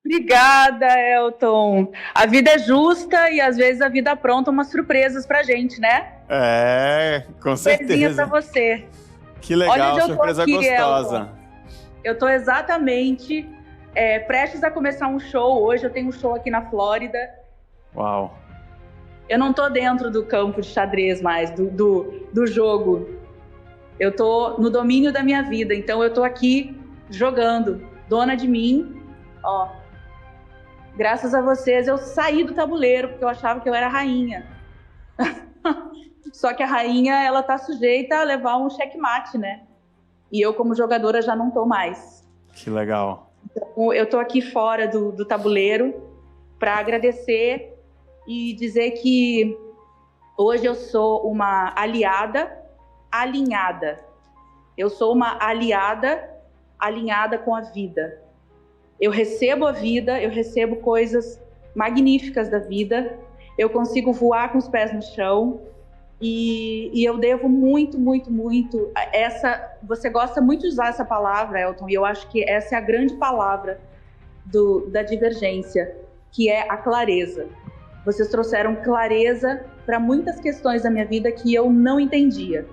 Obrigada, Elton. A vida é justa e às vezes a vida apronta umas surpresas pra gente, né? Com Surpresinha pra certeza. você. Que Olha legal, onde eu tô surpresa aqui, gostosa. Elton. Eu tô exatamente prestes a começar um show. Hoje eu tenho um show aqui na Flórida. Uau. Eu não tô dentro do campo de xadrez mais, do jogo. Eu tô no domínio da minha vida, então eu tô aqui jogando, dona de mim, ó. Graças a vocês eu saí do tabuleiro, porque eu achava que eu era rainha. Só que a rainha, ela tá sujeita a levar um checkmate, né? E eu, como jogadora, já não tô mais. Que legal. Então, eu tô aqui fora do tabuleiro para agradecer e dizer que hoje eu sou uma aliada alinhada. Eu sou uma aliada alinhada com a vida. Eu recebo a vida, eu recebo coisas magníficas da vida, eu consigo voar com os pés no chão e eu devo muito, muito, muito você gosta muito de usar essa palavra, Elton, e eu acho que essa é a grande palavra da divergência, que é a clareza. Vocês trouxeram clareza para muitas questões da minha vida que eu não entendia.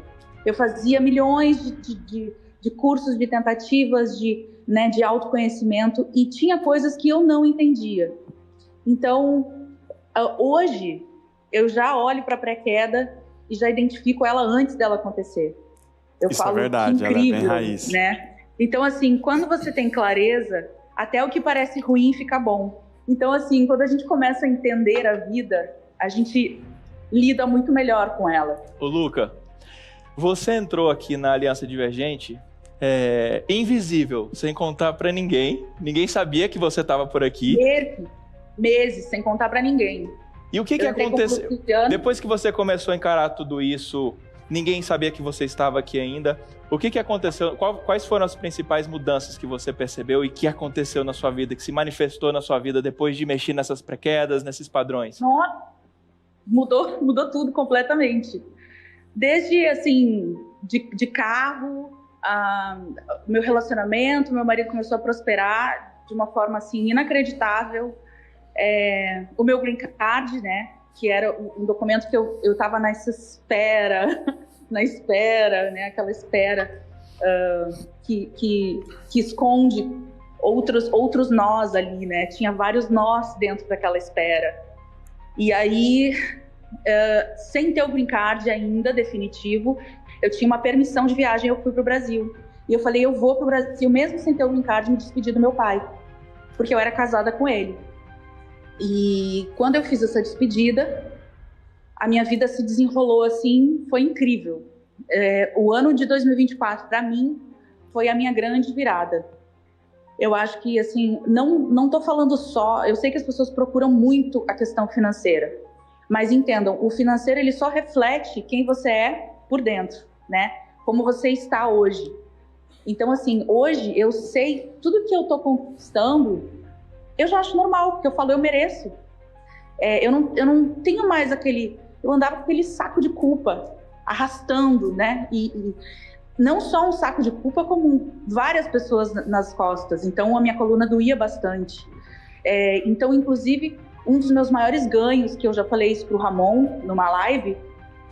Eu fazia milhões de cursos, de tentativas, de autoconhecimento, e tinha coisas que eu não entendia. Então, hoje, eu já olho para a pré-queda e já identifico ela antes dela acontecer. Eu Isso falo, é verdade, que incrível, ela é bem raiz. né? Então, assim, quando você tem clareza, até o que parece ruim fica bom. Então, assim, quando a gente começa a entender a vida, a gente lida muito melhor com ela. Ô, Luca, você entrou aqui na Aliança Divergente invisível, sem contar pra ninguém. Ninguém sabia que você estava por aqui. Meses, sem contar pra ninguém. E o que aconteceu? Depois que você começou a encarar tudo isso, ninguém sabia que você estava aqui ainda. O que aconteceu? Quais foram as principais mudanças que você percebeu e que aconteceu na sua vida, que se manifestou na sua vida depois de mexer nessas pré-quedas, nesses padrões? Nossa, mudou tudo completamente. Desde, assim, de carro, meu relacionamento, meu marido começou a prosperar de uma forma, assim, inacreditável. O meu green card, né, que era um documento que eu estava nessa espera, né, aquela espera que esconde outros nós ali, né, tinha vários nós dentro daquela espera. E aí, sem ter o green card ainda definitivo, eu tinha uma permissão de viagem, eu fui para o Brasil. E eu falei, eu vou para o Brasil, mesmo sem ter o green card, me despedir do meu pai, porque eu era casada com ele. E quando eu fiz essa despedida, a minha vida se desenrolou assim, foi incrível. O ano de 2024, para mim, foi a minha grande virada. Eu acho que, assim, não tô falando só... Eu sei que as pessoas procuram muito a questão financeira, mas entendam, o financeiro ele só reflete quem você é por dentro, né? Como você está hoje. Então, assim, hoje eu sei tudo que eu tô conquistando, eu já acho normal, porque eu falo, eu mereço. Eu não tenho mais aquele... Eu andava com aquele saco de culpa, arrastando, né? E não só um saco de culpa, como várias pessoas nas costas. Então, a minha coluna doía bastante. Então, inclusive, um dos meus maiores ganhos, que eu já falei isso pro Ramon, numa live,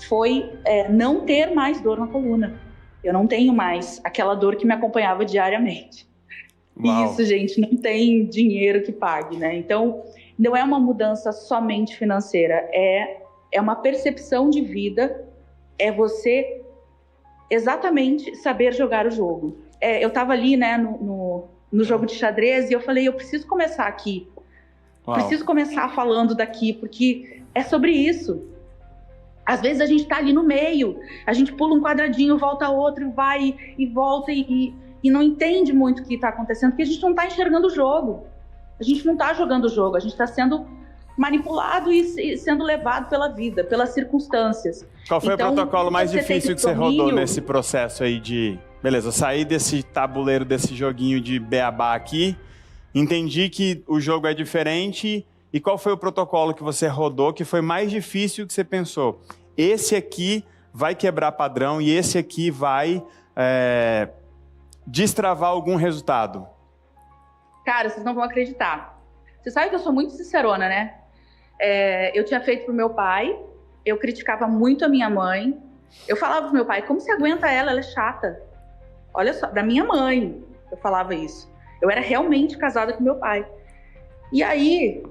foi não ter mais dor na coluna. Eu não tenho mais aquela dor que me acompanhava diariamente. Uau. Isso, gente, não tem dinheiro que pague, né? Então, não é uma mudança somente financeira, é uma percepção de vida, é você exatamente saber jogar o jogo. Eu estava ali, né, no jogo de xadrez e eu falei, eu preciso começar aqui. Uau. Preciso começar falando daqui, porque é sobre isso. Às vezes a gente está ali no meio, a gente pula um quadradinho, volta outro, vai e volta e não entende muito o que está acontecendo, porque a gente não está enxergando o jogo. A gente não está jogando o jogo, a gente está sendo manipulado e sendo levado pela vida, pelas circunstâncias. Qual foi Então, o protocolo mais você tem difícil que você domínio... rodou nesse processo aí de... Beleza, saí desse tabuleiro, desse joguinho de beabá aqui, entendi que o jogo é diferente, e qual foi o protocolo que você rodou que foi mais difícil que você pensou? Esse aqui vai quebrar padrão e esse aqui vai destravar algum resultado. Cara, vocês não vão acreditar. Você sabe que eu sou muito sincerona, né? Eu tinha feito pro meu pai, eu criticava muito a minha mãe. Eu falava pro meu pai, como você aguenta ela? Ela é chata. Olha só, da minha mãe, eu falava isso. Eu era realmente casada com meu pai. E aí,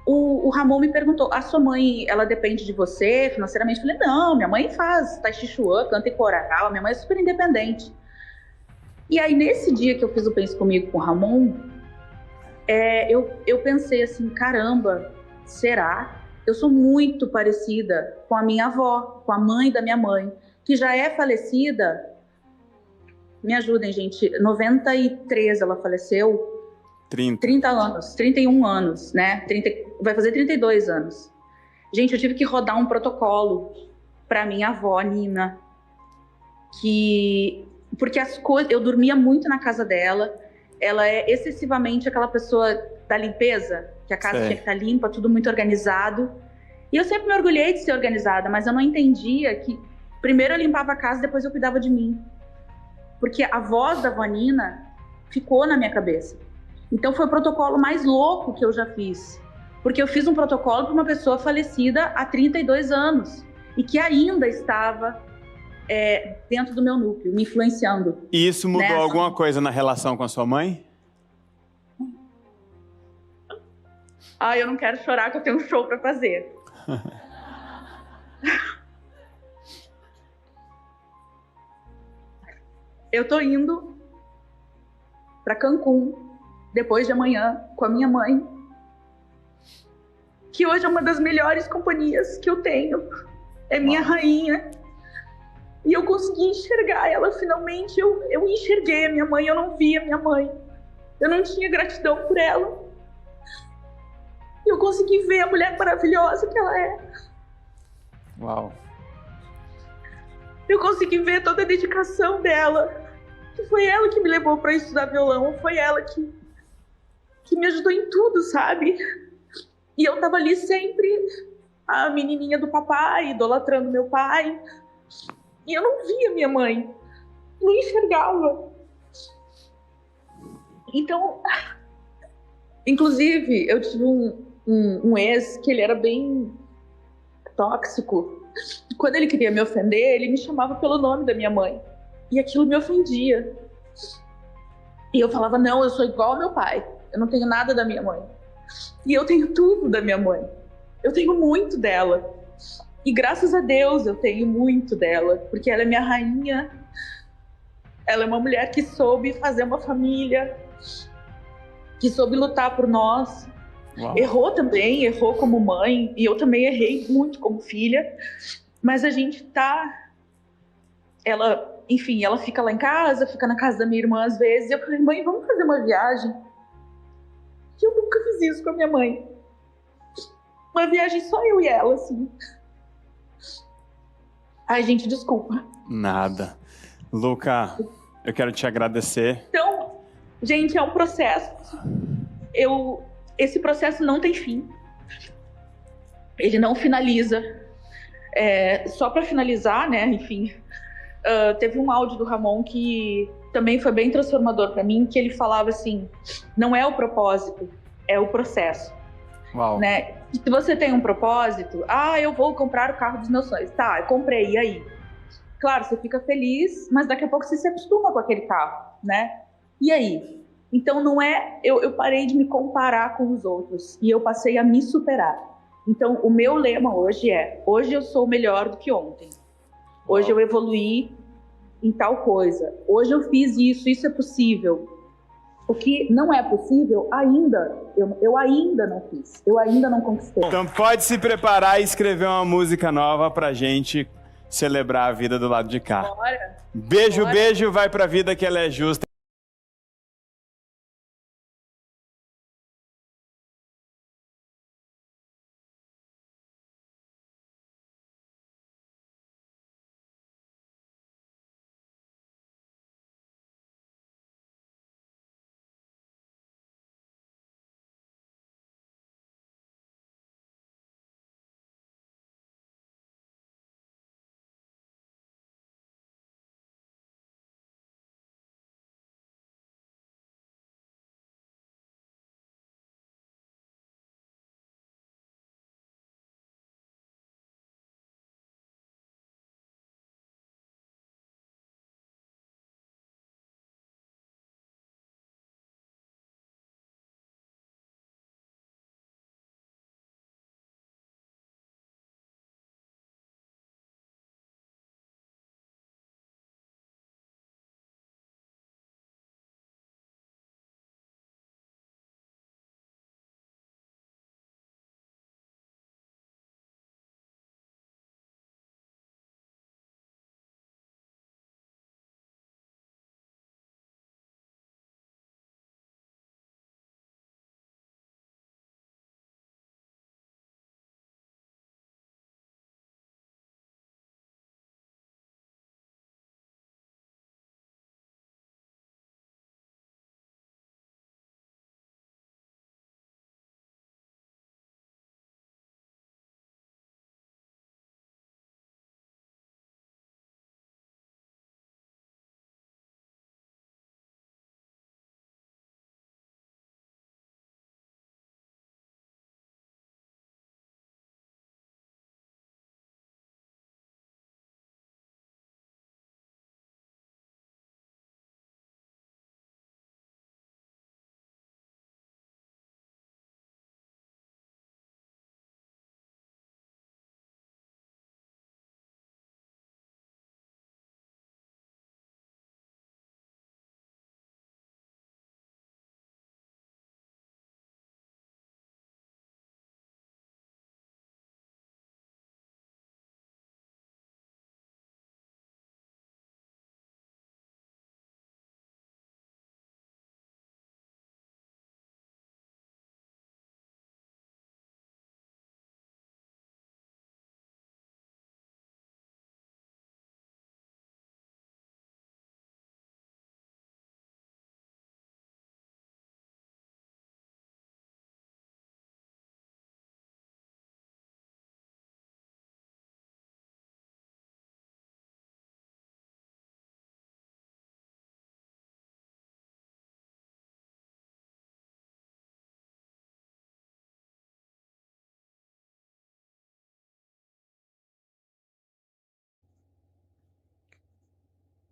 o Ramon me perguntou, a sua mãe, ela depende de você financeiramente? Eu falei, não, minha mãe faz Tai Chi Chuan, canta em coral, minha mãe é super independente. E aí, nesse dia que eu fiz o Pense Comigo com o Ramon, eu pensei assim, caramba, será? Eu sou muito parecida com a minha avó, com a mãe da minha mãe, que já é falecida. Me ajudem, gente. 93 ela faleceu. 30 anos, 31 anos, né? Vai fazer 32 anos. Gente, eu tive que rodar um protocolo para minha avó, Nina, porque as coisas, eu dormia muito na casa dela. Ela é excessivamente aquela pessoa da limpeza, que a casa tinha que estar limpa, tudo muito organizado. E eu sempre me orgulhei de ser organizada, mas eu não entendia que primeiro eu limpava a casa, depois eu cuidava de mim. Porque a voz da Vanina ficou na minha cabeça. Então foi o protocolo mais louco que eu já fiz. Porque eu fiz um protocolo para uma pessoa falecida há 32 anos e que ainda estava dentro do meu núcleo, me influenciando. E isso mudou alguma coisa na relação com a sua mãe? Eu não quero chorar que eu tenho um show para fazer. Eu tô indo para Cancún depois de amanhã com a minha mãe, que hoje é uma das melhores companhias que eu tenho. É minha rainha. E eu consegui enxergar ela finalmente. Eu enxerguei a minha mãe, eu não via a minha mãe. Eu não tinha gratidão por ela. E eu consegui ver a mulher maravilhosa que ela é. Uau. Eu consegui ver toda a dedicação dela. Que foi ela que me levou para estudar violão. Foi ela que me ajudou em tudo, sabe? E eu tava ali sempre, a menininha do papai, idolatrando meu pai. E eu não via minha mãe. Não enxergava. Então, inclusive, eu tive um ex que ele era bem tóxico. Quando ele queria me ofender, ele me chamava pelo nome da minha mãe. E aquilo me ofendia. E eu falava, não, eu sou igual ao meu pai. Eu não tenho nada da minha mãe. E eu tenho tudo da minha mãe. Eu tenho muito dela. E graças a Deus eu tenho muito dela. Porque ela é minha rainha. Ela é uma mulher que soube fazer uma família. Que soube lutar por nós. Uau. Errou também, errou como mãe. E eu também errei muito como filha. Mas a gente tá... Enfim, ela fica lá em casa, fica na casa da minha irmã às vezes. E eu falei, mãe, vamos fazer uma viagem? E eu nunca fiz isso com a minha mãe. Uma viagem só eu e ela, assim. Ai, gente, desculpa. Nada. Luca, eu quero te agradecer. Então, gente, é um processo. Esse processo não tem fim. Ele não finaliza. Só para finalizar, né, enfim... teve um áudio do Ramon que também foi bem transformador para mim, que ele falava assim, não é o propósito, é o processo. Uau. Né? Se você tem um propósito, eu vou comprar o carro dos meus sonhos. Tá, eu comprei, e aí? Claro, você fica feliz, mas daqui a pouco você se acostuma com aquele carro, né? E aí? Então não é... Eu parei de me comparar com os outros e eu passei a me superar. Então o meu lema hoje hoje eu sou melhor do que ontem. Hoje eu evoluí em tal coisa. Hoje eu fiz isso é possível. O que não é possível, eu ainda não fiz. Eu ainda não conquistei. Então pode se preparar e escrever uma música nova pra gente celebrar a vida do lado de cá. Bora. Beijo, beijo, vai pra vida que ela é justa.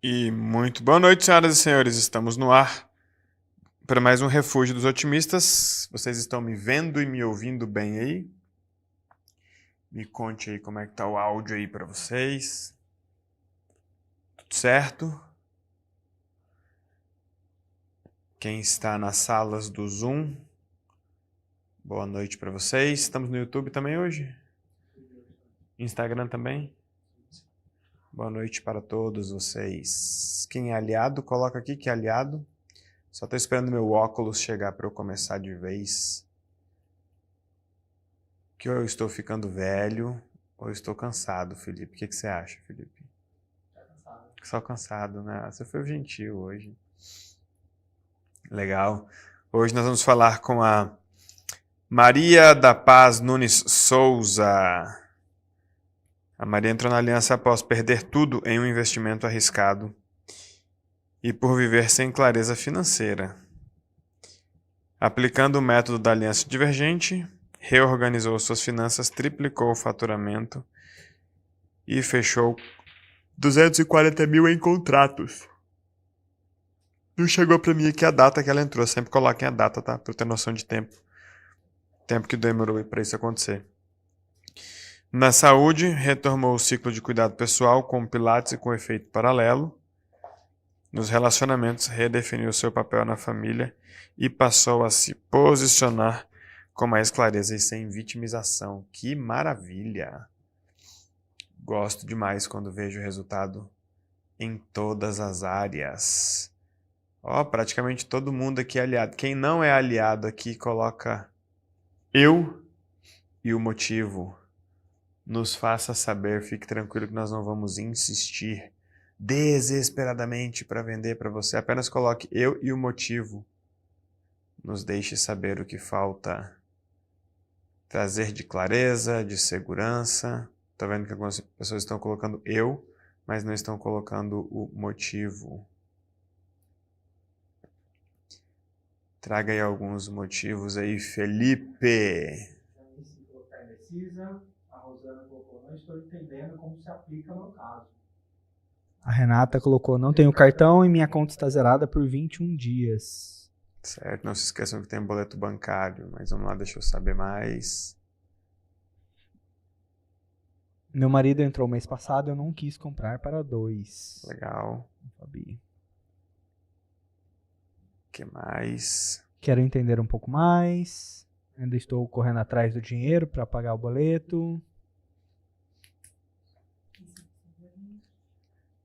E muito boa noite, senhoras e senhores. Estamos no ar para mais um Refúgio dos Otimistas. Vocês estão me vendo e me ouvindo bem aí? Me conte aí como é que tá o áudio aí para vocês. Tudo certo? Quem está nas salas do Zoom, boa noite para vocês. Estamos no YouTube também hoje? Instagram também? Boa noite para todos vocês. Quem é aliado, coloca aqui que é aliado. Só estou esperando meu óculos chegar para eu começar de vez. Que ou eu estou ficando velho ou eu estou cansado, Felipe. O que você acha, Felipe? Só cansado, né? Você foi gentil hoje. Legal. Hoje nós vamos falar com a Maria da Paz Nunes Souza. A Maria entrou na aliança após perder tudo em um investimento arriscado e por viver sem clareza financeira. Aplicando o método da aliança divergente, reorganizou suas finanças, triplicou o faturamento e fechou 240 mil em contratos. Não chegou para mim aqui a data que ela entrou. Sempre coloquem a data, tá? Para eu ter noção de tempo. Tempo que demorou para isso acontecer. Na saúde, retomou o ciclo de cuidado pessoal com pilates e com efeito paralelo. Nos relacionamentos, redefiniu seu papel na família e passou a se posicionar com mais clareza e sem vitimização. Que maravilha! Gosto demais quando vejo o resultado em todas as áreas. Praticamente todo mundo aqui é aliado. Quem não é aliado aqui, coloca eu e o motivo. Nos faça saber, fique tranquilo que nós não vamos insistir desesperadamente para vender para você. Apenas coloque eu e o motivo. Nos deixe saber o que falta. Trazer de clareza, de segurança. Tá vendo que algumas pessoas estão colocando eu, mas não estão colocando o motivo. Traga aí alguns motivos aí, Felipe. A Rosana colocou, não estou entendendo como se aplica no caso. A Renata colocou, não tenho cartão e minha conta está zerada por 21 dias. Certo, não se esqueçam que tem boleto bancário, mas vamos lá, deixa eu saber mais. Meu marido entrou mês passado, eu não quis comprar para 2. Legal. Fabi. O que mais? Quero entender um pouco mais. Ainda estou correndo atrás do dinheiro para pagar o boleto.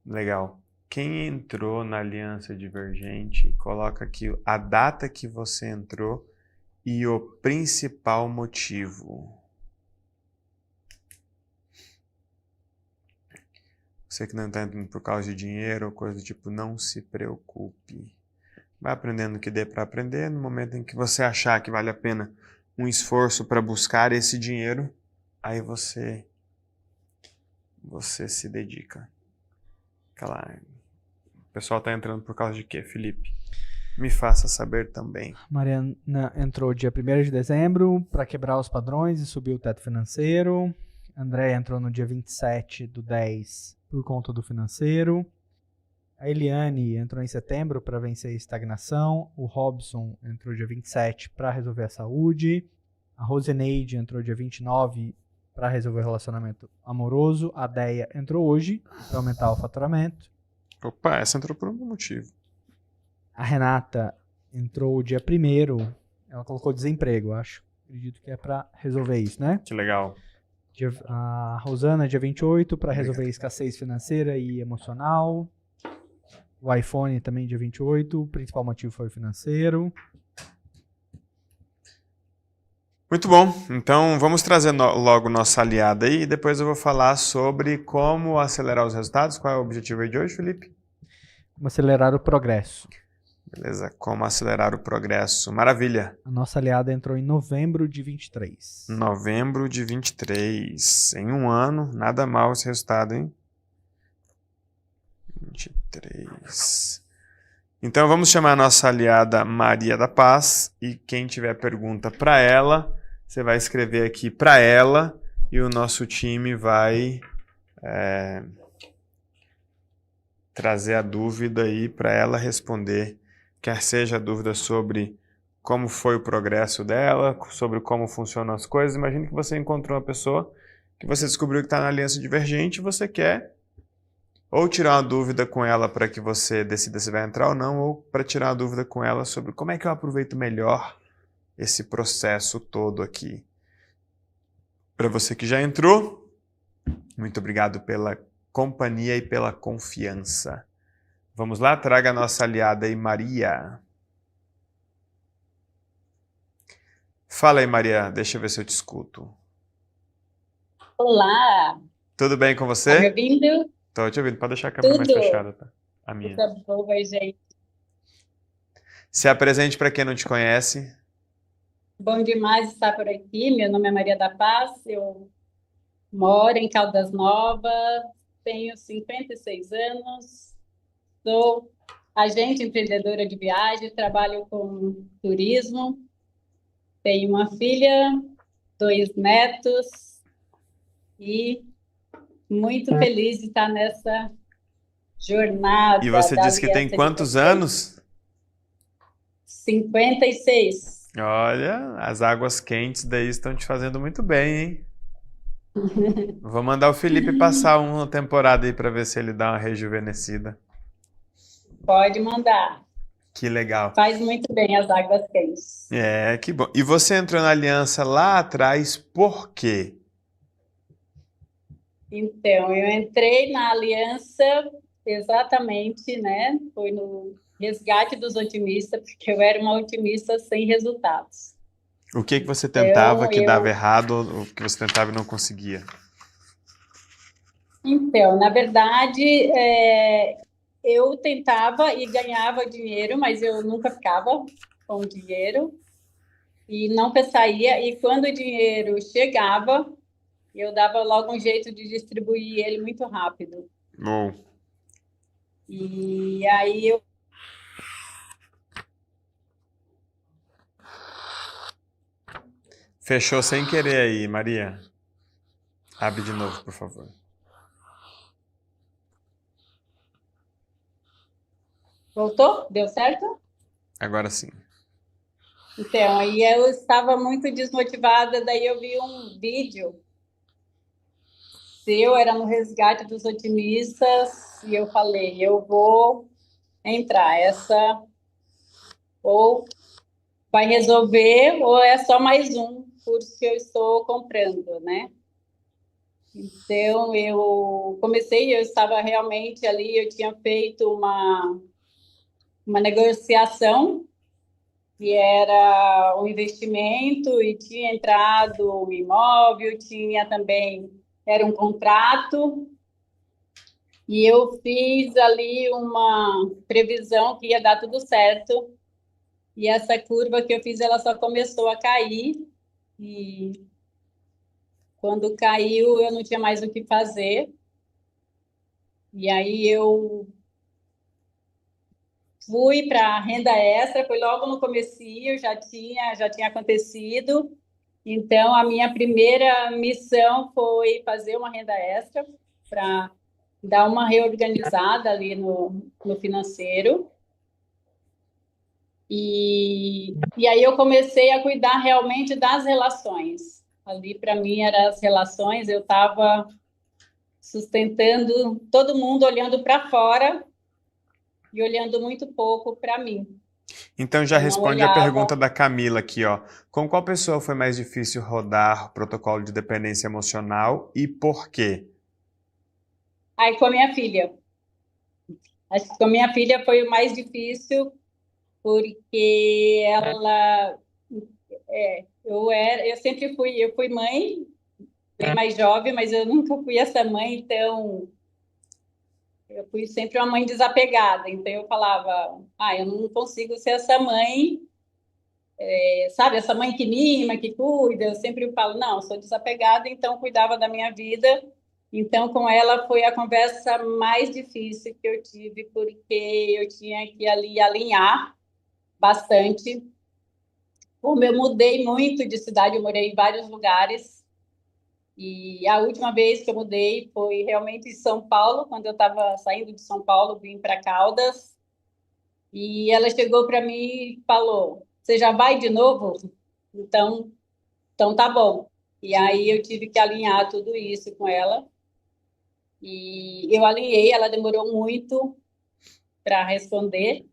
Legal. Quem entrou na Aliança Divergente, coloca aqui a data que você entrou e o principal motivo. Você que não está entrando por causa de dinheiro ou coisa do tipo, não se preocupe. Vai aprendendo o que dê para aprender. No momento em que você achar que vale a pena um esforço para buscar esse dinheiro, aí você se dedica. O pessoal está entrando por causa de quê, Felipe? Me faça saber também. Mariana entrou dia 1º de dezembro para quebrar os padrões e subir o teto financeiro. André entrou no dia 27/10 por conta do financeiro. A Eliane entrou em setembro para vencer a estagnação. O Robson entrou dia 27 para resolver a saúde. A Roseneide entrou dia 29 para resolver o relacionamento amoroso. A Deia entrou hoje para aumentar o faturamento. Opa, essa entrou por algum motivo. A Renata entrou dia 1º. Ela colocou desemprego, acho. Acredito que é para resolver isso, né? Que legal. A Rosana, dia 28, para resolver a escassez financeira e emocional. O iPhone também dia 28, o principal motivo foi o financeiro. Muito bom, então vamos trazer logo nossa aliada aí e depois eu vou falar sobre como acelerar os resultados. Qual é o objetivo aí de hoje, Felipe? Como acelerar o progresso. Beleza, como acelerar o progresso. Maravilha. A nossa aliada entrou em novembro de 23. Novembro de 23. Em um ano, nada mal esse resultado, hein? 23. Então vamos chamar a nossa aliada Maria da Paz e quem tiver pergunta para ela, você vai escrever aqui para ela e o nosso time vai trazer a dúvida aí para ela responder, quer seja a dúvida sobre como foi o progresso dela, sobre como funcionam as coisas. Imagine que você encontrou uma pessoa que você descobriu que está na aliança divergente e você quer ou tirar uma dúvida com ela para que você decida se vai entrar ou não, ou para tirar uma dúvida com ela sobre como é que eu aproveito melhor esse processo todo aqui. Para você que já entrou, muito obrigado pela companhia e pela confiança. Vamos lá, traga a nossa aliada aí, Maria. Fala aí, Maria, deixa eu ver se eu te escuto. Olá, Tudo bem com tá me você? ouvindo? Tô te ouvindo, pode deixar a câmera mais Tudo. fechada, tá? A minha. Coisa boa, gente. Se apresente para quem não te conhece. Bom demais estar por aqui. Meu nome é Maria da Paz, eu moro em Caldas Novas, tenho 56 anos, sou agente empreendedora de viagem, trabalho com turismo, tenho uma filha, 2 netos e muito feliz de estar nessa jornada E você da disse que tem Aliança quantos Divergente. anos? 56. Olha, as águas quentes daí estão te fazendo muito bem, hein? Vou mandar o Felipe passar uma temporada aí para ver se ele dá uma rejuvenescida. Pode mandar. Que legal. Faz muito bem as águas quentes. É, que bom. E você entrou na aliança lá atrás por quê? Então, eu entrei na aliança exatamente, né? Foi no resgate dos otimistas, porque eu era uma otimista sem resultados. O que que você tentava Então, que dava errado, o que você tentava e não conseguia? na verdade, eu tentava e ganhava dinheiro, mas eu nunca ficava com o dinheiro e nunca saía. E quando o dinheiro chegava, eu dava logo um jeito de distribuir ele muito rápido. Bom, E aí eu fechou sem querer aí, Maria. Abre de novo, por favor. voltou? Deu certo? Agora sim. Então, aí eu estava muito desmotivada, daí eu vi um vídeo seu, era no Resgate dos Otimistas, e eu falei, eu vou entrar, essa ou vai resolver, ou é só mais um curso que eu estou comprando, né? Então, eu comecei, eu estava realmente ali, eu tinha feito uma negociação, que era um investimento, e tinha entrado um imóvel, tinha também, era um contrato, e eu fiz ali uma previsão que ia dar tudo certo, e essa curva que eu fiz, ela só começou a cair, e quando caiu, eu não tinha mais o que fazer, e aí eu fui para a renda extra, foi logo no comecinho, já tinha acontecido. Então, a minha primeira missão foi fazer uma renda extra para dar uma reorganizada ali no financeiro. E aí eu comecei a cuidar realmente das relações. Ali, para mim, eram as relações, eu estava sustentando todo mundo olhando para fora e olhando muito pouco para mim. Então já Eu não responde a olhava. pergunta da Camila aqui, ó. Com qual pessoa foi mais difícil rodar o protocolo de dependência emocional e por quê? Aí, com a minha filha. Acho que com a minha filha foi o mais difícil, porque ela... eu sempre fui mãe, bem mais jovem, mas eu nunca fui essa mãe, então... Eu fui sempre uma mãe desapegada, então eu falava, eu não consigo ser essa mãe, sabe, essa mãe que mima, que cuida. Eu sempre falo, não, eu sou desapegada, então cuidava da minha vida. Então, com ela foi a conversa mais difícil que eu tive, porque eu tinha que ali alinhar bastante. Como eu mudei muito de cidade, eu morei em vários lugares, E a última vez que eu mudei foi realmente em São Paulo, quando eu estava saindo de São Paulo, vim para Caldas. E ela chegou para mim e falou: Você já vai de novo? Então, então tá bom. E aí eu tive que alinhar tudo isso com ela. E eu alinhei, ela demorou muito para responder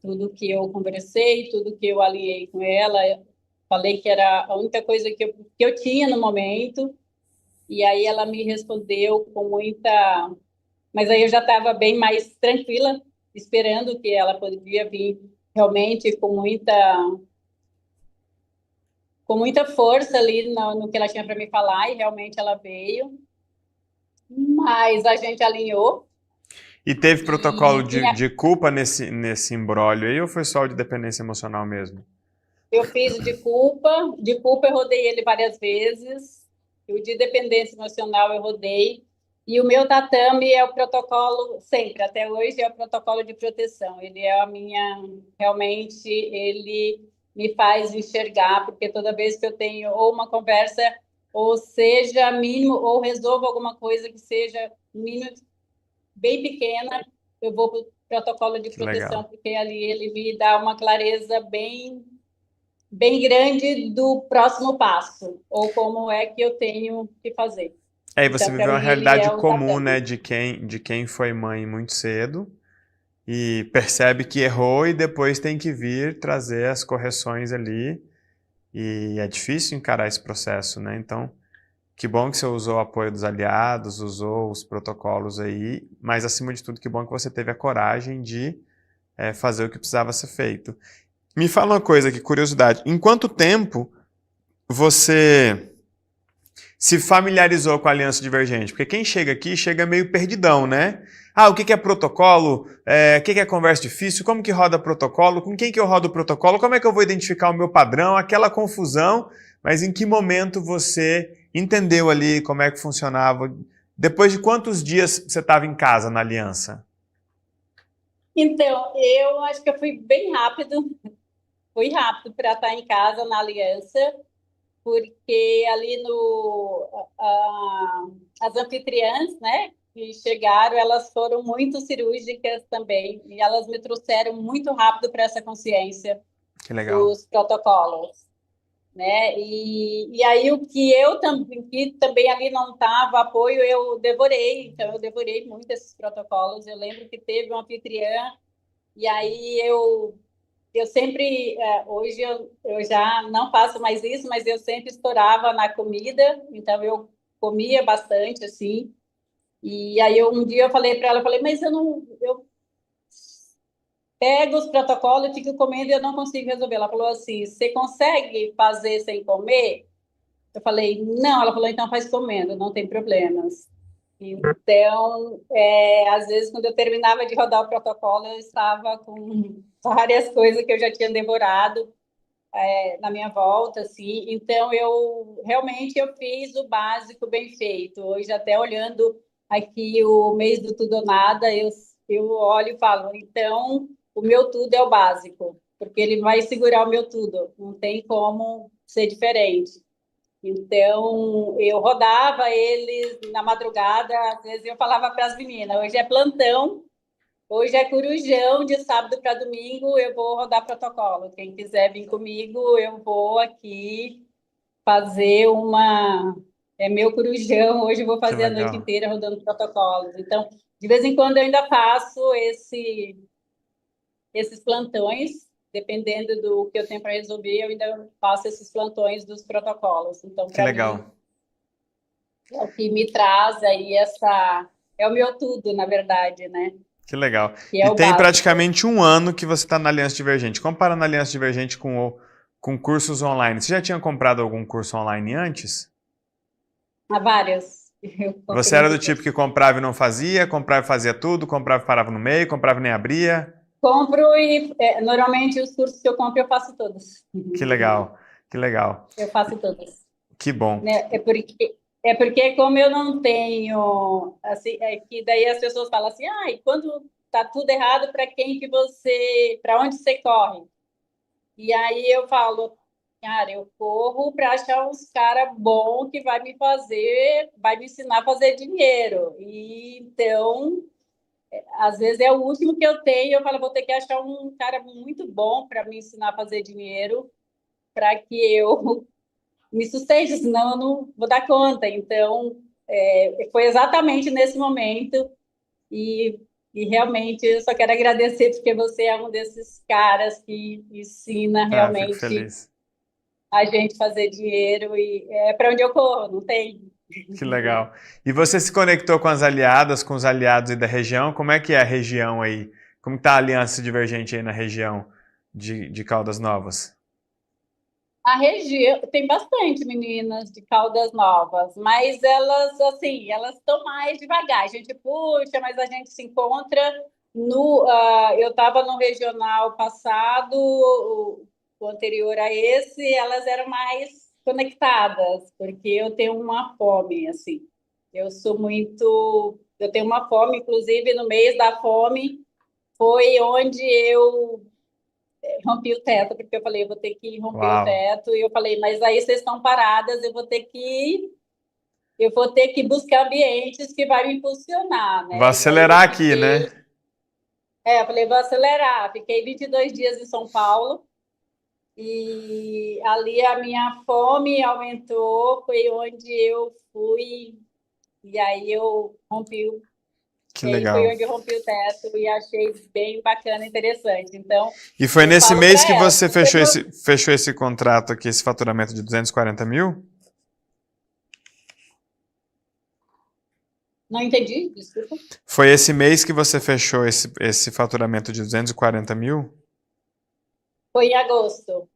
tudo que eu conversei, tudo que eu alinhei com ela. Eu falei que era a única coisa que eu tinha no momento. E aí ela me respondeu com muita. Mas aí eu já estava bem mais tranquila, esperando que ela poderia vir realmente com muita força ali no que ela tinha para me falar, e realmente ela veio. Mas a gente alinhou. E teve protocolo E de culpa nesse imbróglio aí, ou foi só o de dependência emocional mesmo? eu fiz o de culpa eu rodei ele várias vezes, e o de dependência emocional eu rodei, e o meu tatame é o protocolo, sempre, até hoje, é o protocolo de proteção. Ele é realmente, ele me faz enxergar, porque toda vez que eu tenho ou uma conversa, ou seja mínimo, ou resolvo alguma coisa que seja mínimo, bem pequena, eu vou para o protocolo de Que proteção, legal. porque ali ele me dá uma clareza bem grande do próximo passo, ou como é que eu tenho que fazer. É, e você Então, para viveu uma mim, ele realidade é o comum, né, tatame. de quem foi mãe muito cedo e percebe que errou e depois tem que vir trazer as correções ali. E é difícil encarar esse processo, né? Então, que bom que você usou o apoio dos aliados, usou os protocolos aí, mas acima de tudo, que bom que você teve a coragem de fazer o que precisava ser feito. Me fala uma coisa aqui, curiosidade. Em quanto tempo você se familiarizou com a Aliança Divergente? Porque quem chega aqui chega meio perdidão, né? Ah, o que é protocolo? O que é conversa difícil? Como que roda protocolo? Com quem que eu rodo o protocolo? Como é que eu vou identificar o meu padrão? Aquela confusão. Mas em que momento você entendeu ali como é que funcionava? Depois de quantos dias você estava em casa na Aliança? Então, eu acho que eu fui bem rápido, fui rápido para estar em casa na aliança, porque ali as anfitriãs, né, que chegaram, elas foram muito cirúrgicas também, e elas me trouxeram muito rápido para essa consciência Que legal. dos protocolos, né? E aí o que também ali não estava apoio, eu devorei. Então eu devorei muito esses protocolos. Eu lembro que teve uma anfitriã, e aí eu sempre, hoje eu já não faço mais isso, mas eu sempre estourava na comida, então eu comia bastante assim. E aí um dia eu falei para ela, eu falei, mas eu pego os protocolos, eu fico comendo e eu não consigo resolver. Ela falou assim, você consegue fazer sem comer? Eu falei, não. Ela falou, então faz comendo, não tem problemas. Então, às vezes, quando eu terminava de rodar o protocolo, eu estava com várias coisas que eu já tinha devorado na minha volta, assim. Então, eu fiz o básico bem feito. Hoje, até olhando aqui o mês do tudo ou nada, eu olho e falo, então, o meu tudo é o básico, porque ele vai segurar o meu tudo, não tem como ser diferente. Então, eu rodava eles na madrugada, às vezes eu falava para as meninas, hoje é plantão, hoje é corujão, de sábado para domingo eu vou rodar protocolo. Quem quiser vir comigo, eu vou aqui fazer uma... É meu corujão, hoje eu vou Que fazer a noite legal. inteira rodando protocolos. Então, de vez em quando eu ainda faço esses plantões, dependendo do que eu tenho para resolver, eu ainda faço esses plantões dos protocolos. Então, Que para mim, legal. é o que me traz aí é o meu tudo, na verdade, né? Que legal. Que é E o tem básico. praticamente um ano que você está na Aliança Divergente. Comparando a Aliança Divergente com cursos online. Você já tinha comprado algum curso online antes? Há várias. Eu compro Você era muito do tipo curso. que comprava e não fazia, comprava e fazia tudo, comprava e parava no meio, comprava e nem abria? Compro e normalmente os cursos que eu compro eu faço todos. Que legal, que legal. Eu faço todos. Que bom. Né? É porque como eu não tenho, assim, que daí as pessoas falam assim, e quando tá tudo errado, para onde você corre? E aí eu falo, cara, eu corro para achar uns cara bom que vai me ensinar a fazer dinheiro. E então, às vezes é o último que eu tenho, eu falo, vou ter que achar um cara muito bom para me ensinar a fazer dinheiro, para que eu me sustente, senão eu não vou dar conta. Então, foi exatamente nesse momento e, e realmente eu só quero agradecer porque você é um desses caras que ensina Ah, fico realmente feliz. a gente fazer dinheiro e é para onde eu corro, não tem. Que legal. E você se conectou com as aliadas, com os aliados aí da região? Como é que é a região aí? Como está a Aliança Divergente aí na região de Caldas Novas? A região tem bastante meninas de Caldas Novas, mas elas assim, elas estão mais devagar. A gente puxa, mas a gente se encontra no. Eu estava no regional passado, o anterior a esse, elas eram mais conectadas, porque eu tenho uma fome, assim. Eu tenho uma fome, inclusive no mês da fome foi onde eu rompi o teto, porque eu falei, eu vou ter que romper o Uau. teto, e eu falei, mas aí vocês estão paradas, eu vou ter que buscar ambientes que vai me impulsionar, Vou né? E aí acelerar aqui, né? eu falei, vou acelerar. Fiquei 22 dias em São Paulo, e ali a minha fome aumentou, foi onde eu fui, e aí eu rompi o Que e aí foi legal. onde eu rompi o teto e achei bem bacana, interessante. Então, E foi eu nesse falo para mês que elas, você fechou esse contrato aqui, esse faturamento de 240 mil? não entendi, desculpa. Foi esse mês que você fechou esse faturamento de 240 mil? Foi em agosto.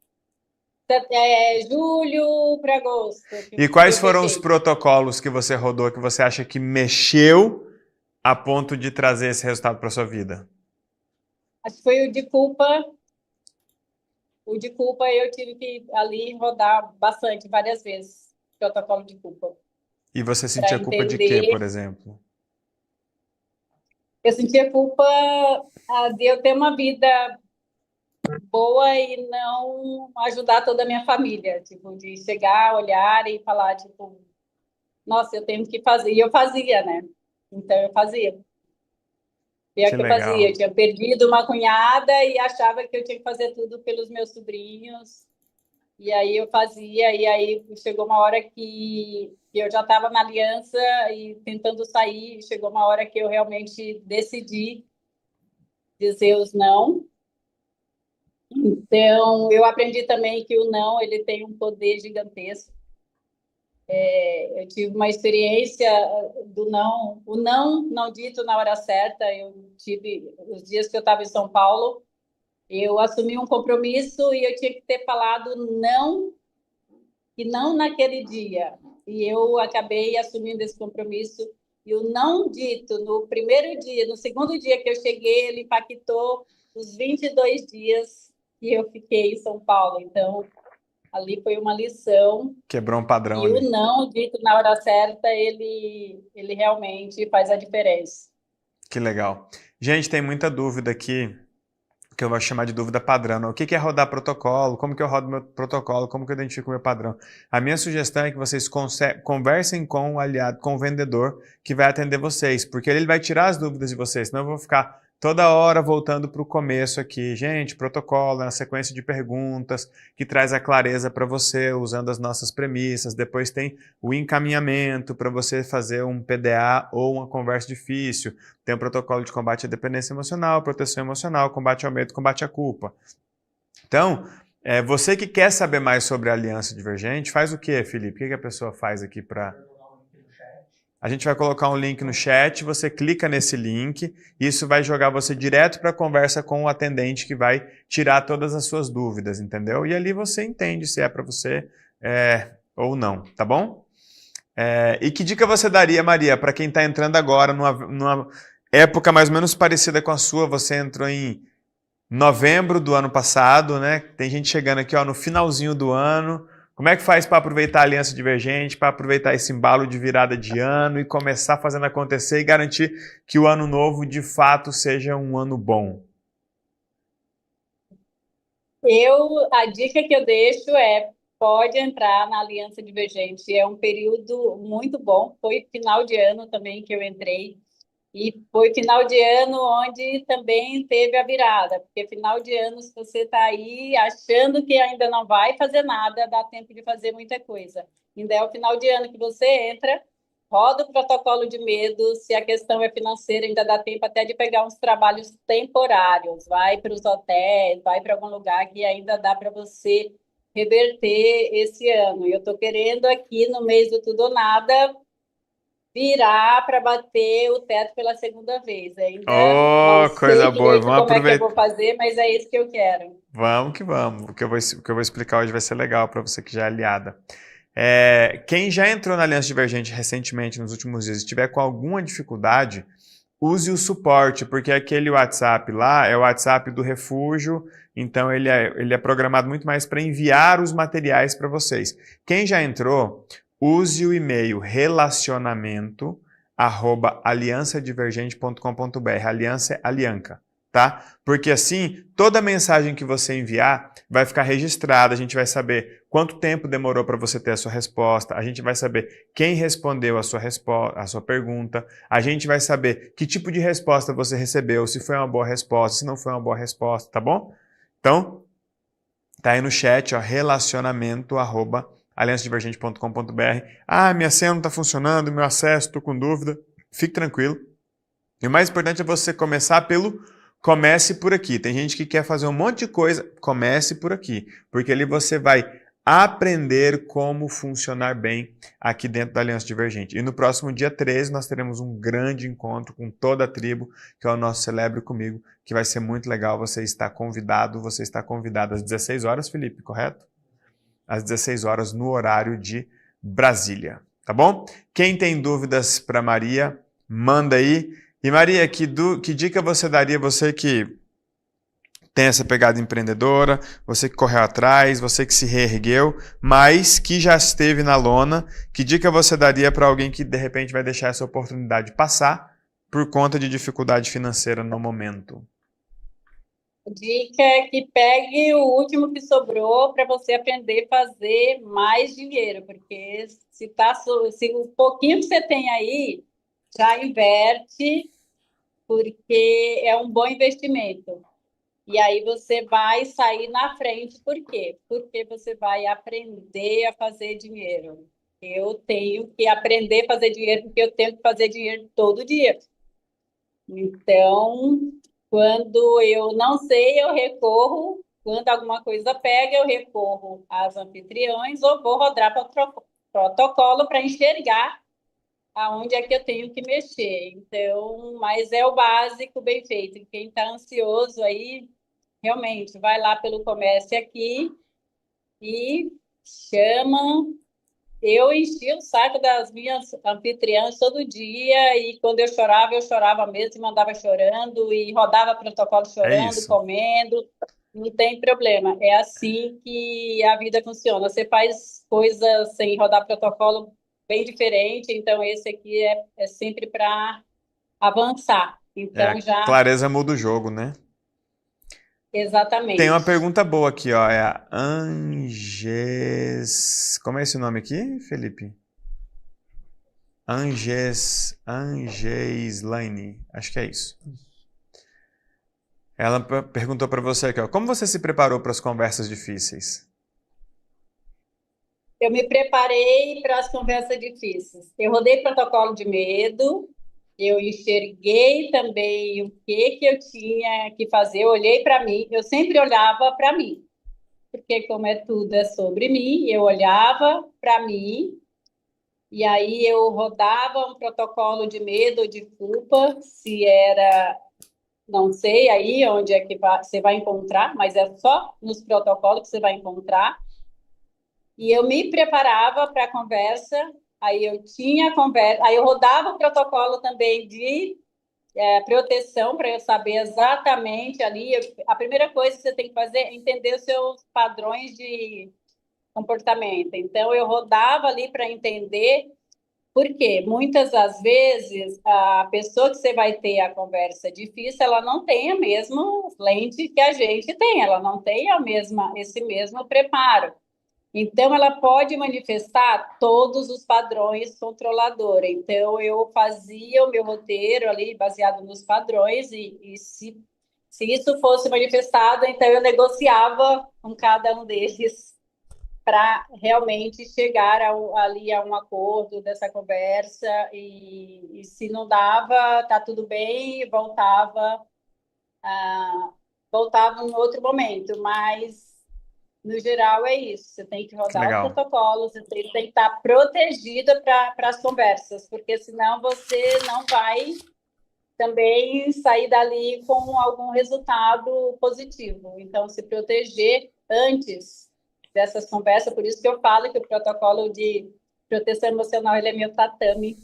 Julho para agosto E que quais eu foram os fechei. protocolos que você rodou que você acha que mexeu a ponto de trazer esse resultado para sua vida? Acho que foi o de culpa. O de culpa eu tive que ali rodar bastante, várias vezes, protocolo de culpa, E você para sentia culpa de quê, por entender. exemplo? Eu sentia culpa de eu ter uma vida boa e não ajudar toda a minha família, tipo, de chegar, olhar e falar, tipo, nossa, eu tenho que fazer. E eu fazia, né? Então eu fazia. Pior Que que eu fazia, eu legal. tinha perdido uma cunhada e achava que eu tinha que fazer tudo pelos meus sobrinhos. E aí eu fazia, e aí chegou uma hora que eu já estava na aliança e tentando sair, chegou uma hora que eu realmente decidi dizer os não. Então, eu aprendi também que o não, ele tem um poder gigantesco. Eu tive uma experiência do não, o não não dito na hora certa. Eu tive os dias que eu estava em São Paulo, eu assumi um compromisso e eu tinha que ter falado não e não naquele dia. E eu acabei assumindo esse compromisso e o não dito no primeiro dia, no segundo dia que eu cheguei, ele impactou os 22 dias que eu fiquei em São Paulo. Então, ali foi uma lição. Quebrou um padrão E o ali. não dito na hora certa, ele realmente faz a diferença. Que legal. Gente, tem muita dúvida aqui, que eu vou chamar de dúvida padrão. O que é rodar protocolo? Como que eu rodo meu protocolo? Como que eu identifico meu padrão? A minha sugestão é que vocês conversem com o aliado, com o vendedor que vai atender vocês, porque ele vai tirar as dúvidas de vocês, senão eu vou ficar toda hora voltando para o começo aqui. Gente, protocolo é uma sequência de perguntas que traz a clareza para você, usando as nossas premissas. Depois tem o encaminhamento para você fazer um PDA ou uma conversa difícil. Tem o protocolo de combate à dependência emocional, proteção emocional, combate ao medo, combate à culpa. Então, você que quer saber mais sobre a Aliança Divergente, faz o quê, Felipe? O que a pessoa faz aqui para... A gente vai colocar um link no chat, você clica nesse link, isso vai jogar você direto para a conversa com o atendente que vai tirar todas as suas dúvidas, entendeu? E ali você entende se é para você ou não, tá bom? E que dica você daria, Maria, para quem está entrando agora numa época mais ou menos parecida com a sua? Você entrou em novembro do ano passado, né? Tem gente chegando aqui no finalzinho do ano. Como é que faz para aproveitar a Aliança Divergente, para aproveitar esse embalo de virada de ano e começar fazendo acontecer e garantir que o ano novo de fato seja um ano bom? A dica que eu deixo é pode entrar na Aliança Divergente. É um período muito bom. Foi final de ano também que eu entrei. E foi final de ano onde também teve a virada. Porque final de ano, se você está aí achando que ainda não vai fazer nada, dá tempo de fazer muita coisa. Ainda é o final de ano que você entra, roda o protocolo de medo. Se a questão é financeira, ainda dá tempo até de pegar uns trabalhos temporários. Vai para os hotéis, vai para algum lugar que ainda dá para você reverter esse ano. E eu estou querendo aqui, no mês do Tudo ou Nada, virar para bater o teto pela segunda vez. Ainda não Oh, sei coisa boa. direito Vamos como é que eu aproveitar. vou fazer, mas é isso que eu quero. Vamos que vamos. O que eu vou explicar hoje vai ser legal para você que já é aliada. Quem já entrou na Aliança Divergente recentemente, nos últimos dias, e estiver com alguma dificuldade, use o suporte, porque aquele WhatsApp lá é o WhatsApp do refúgio, então ele é programado muito mais para enviar os materiais para vocês. Quem já entrou, use o e-mail relacionamento@aliançadivergente.com.br. Aliança é Alianca, tá? Porque assim, toda mensagem que você enviar vai ficar registrada, a gente vai saber quanto tempo demorou para você ter a sua resposta, a gente vai saber quem respondeu a sua pergunta, a gente vai saber que tipo de resposta você recebeu, se foi uma boa resposta, se não foi uma boa resposta, tá bom? Então, tá aí no chat, ó, relacionamento@aliançadivergente.com.br. Ah, minha senha não está funcionando, meu acesso, estou com dúvida. Fique tranquilo. E o mais importante é você começar pelo comece por aqui. Tem gente que quer fazer um monte de coisa, comece por aqui, porque ali você vai aprender como funcionar bem aqui dentro da Aliança Divergente. E no próximo dia 13 nós teremos um grande encontro com toda a tribo, que é o nosso Celebre Comigo, que vai ser muito legal. Você está convidado às 16 horas, Felipe, correto? Às 16 horas no horário de Brasília, tá bom? Quem tem dúvidas para Maria, manda aí. E Maria, que dica você daria, você que tem essa pegada empreendedora, você que correu atrás, você que se reergueu, mas que já esteve na lona, que dica você daria para alguém que de repente vai deixar essa oportunidade passar por conta de dificuldade financeira no momento? Dica é que pegue o último que sobrou para você aprender a fazer mais dinheiro, porque se o pouquinho que você tem aí, já inverte, porque é um bom investimento. E aí você vai sair na frente. Por quê? Porque você vai aprender a fazer dinheiro. Eu tenho que aprender a fazer dinheiro, porque eu tenho que fazer dinheiro todo dia. Então, quando eu não sei, eu recorro. Quando alguma coisa pega, eu recorro às anfitriões ou vou rodar para o protocolo para enxergar aonde é que eu tenho que mexer. Então, mas é o básico bem feito. Quem está ansioso aí, realmente, vai lá pelo comércio aqui e chama. Eu enchia o saco das minhas anfitriãs todo dia e quando eu chorava mesmo e mandava chorando e rodava protocolo chorando, comendo. Não tem problema. É assim que a vida funciona. Você faz coisas sem rodar protocolo bem diferente, então esse aqui é sempre para avançar. Então já... Clareza muda o jogo, né? Exatamente. Tem uma pergunta boa aqui, ó. É a Anges... Como é esse nome aqui, Felipe? Angeslaine. Acho que é isso. Ela perguntou para você aqui, ó. Como você se preparou para as conversas difíceis? Eu me preparei para as conversas difíceis. Eu rodei protocolo de medo, eu enxerguei também o que eu tinha que fazer, eu olhei para mim, eu sempre olhava para mim, porque como tudo é sobre mim, eu olhava para mim, e aí eu rodava um protocolo de medo ou de culpa, se era, não sei aí onde é que você vai encontrar, mas é só nos protocolos que você vai encontrar. E eu me preparava para a conversa, aí eu tinha a conversa, aí eu rodava o protocolo também de proteção para eu saber exatamente ali. A primeira coisa que você tem que fazer é entender os seus padrões de comportamento. Então, eu rodava ali para entender, porque muitas das vezes a pessoa que você vai ter a conversa difícil, ela não tem a mesma lente que a gente tem, ela não tem esse mesmo preparo. Então, ela pode manifestar todos os padrões controladores. Então, eu fazia o meu roteiro ali, baseado nos padrões, e se isso fosse manifestado, então eu negociava com cada um deles para realmente chegar ali a um acordo dessa conversa, e se não dava, tá tudo bem, voltava em outro momento, mas no geral é isso, você tem que rodar Legal. os protocolos, você tem que estar protegida para as conversas, porque senão você não vai também sair dali com algum resultado positivo. Então, se proteger antes dessas conversas, por isso que eu falo que o protocolo de proteção emocional, ele é meu tatame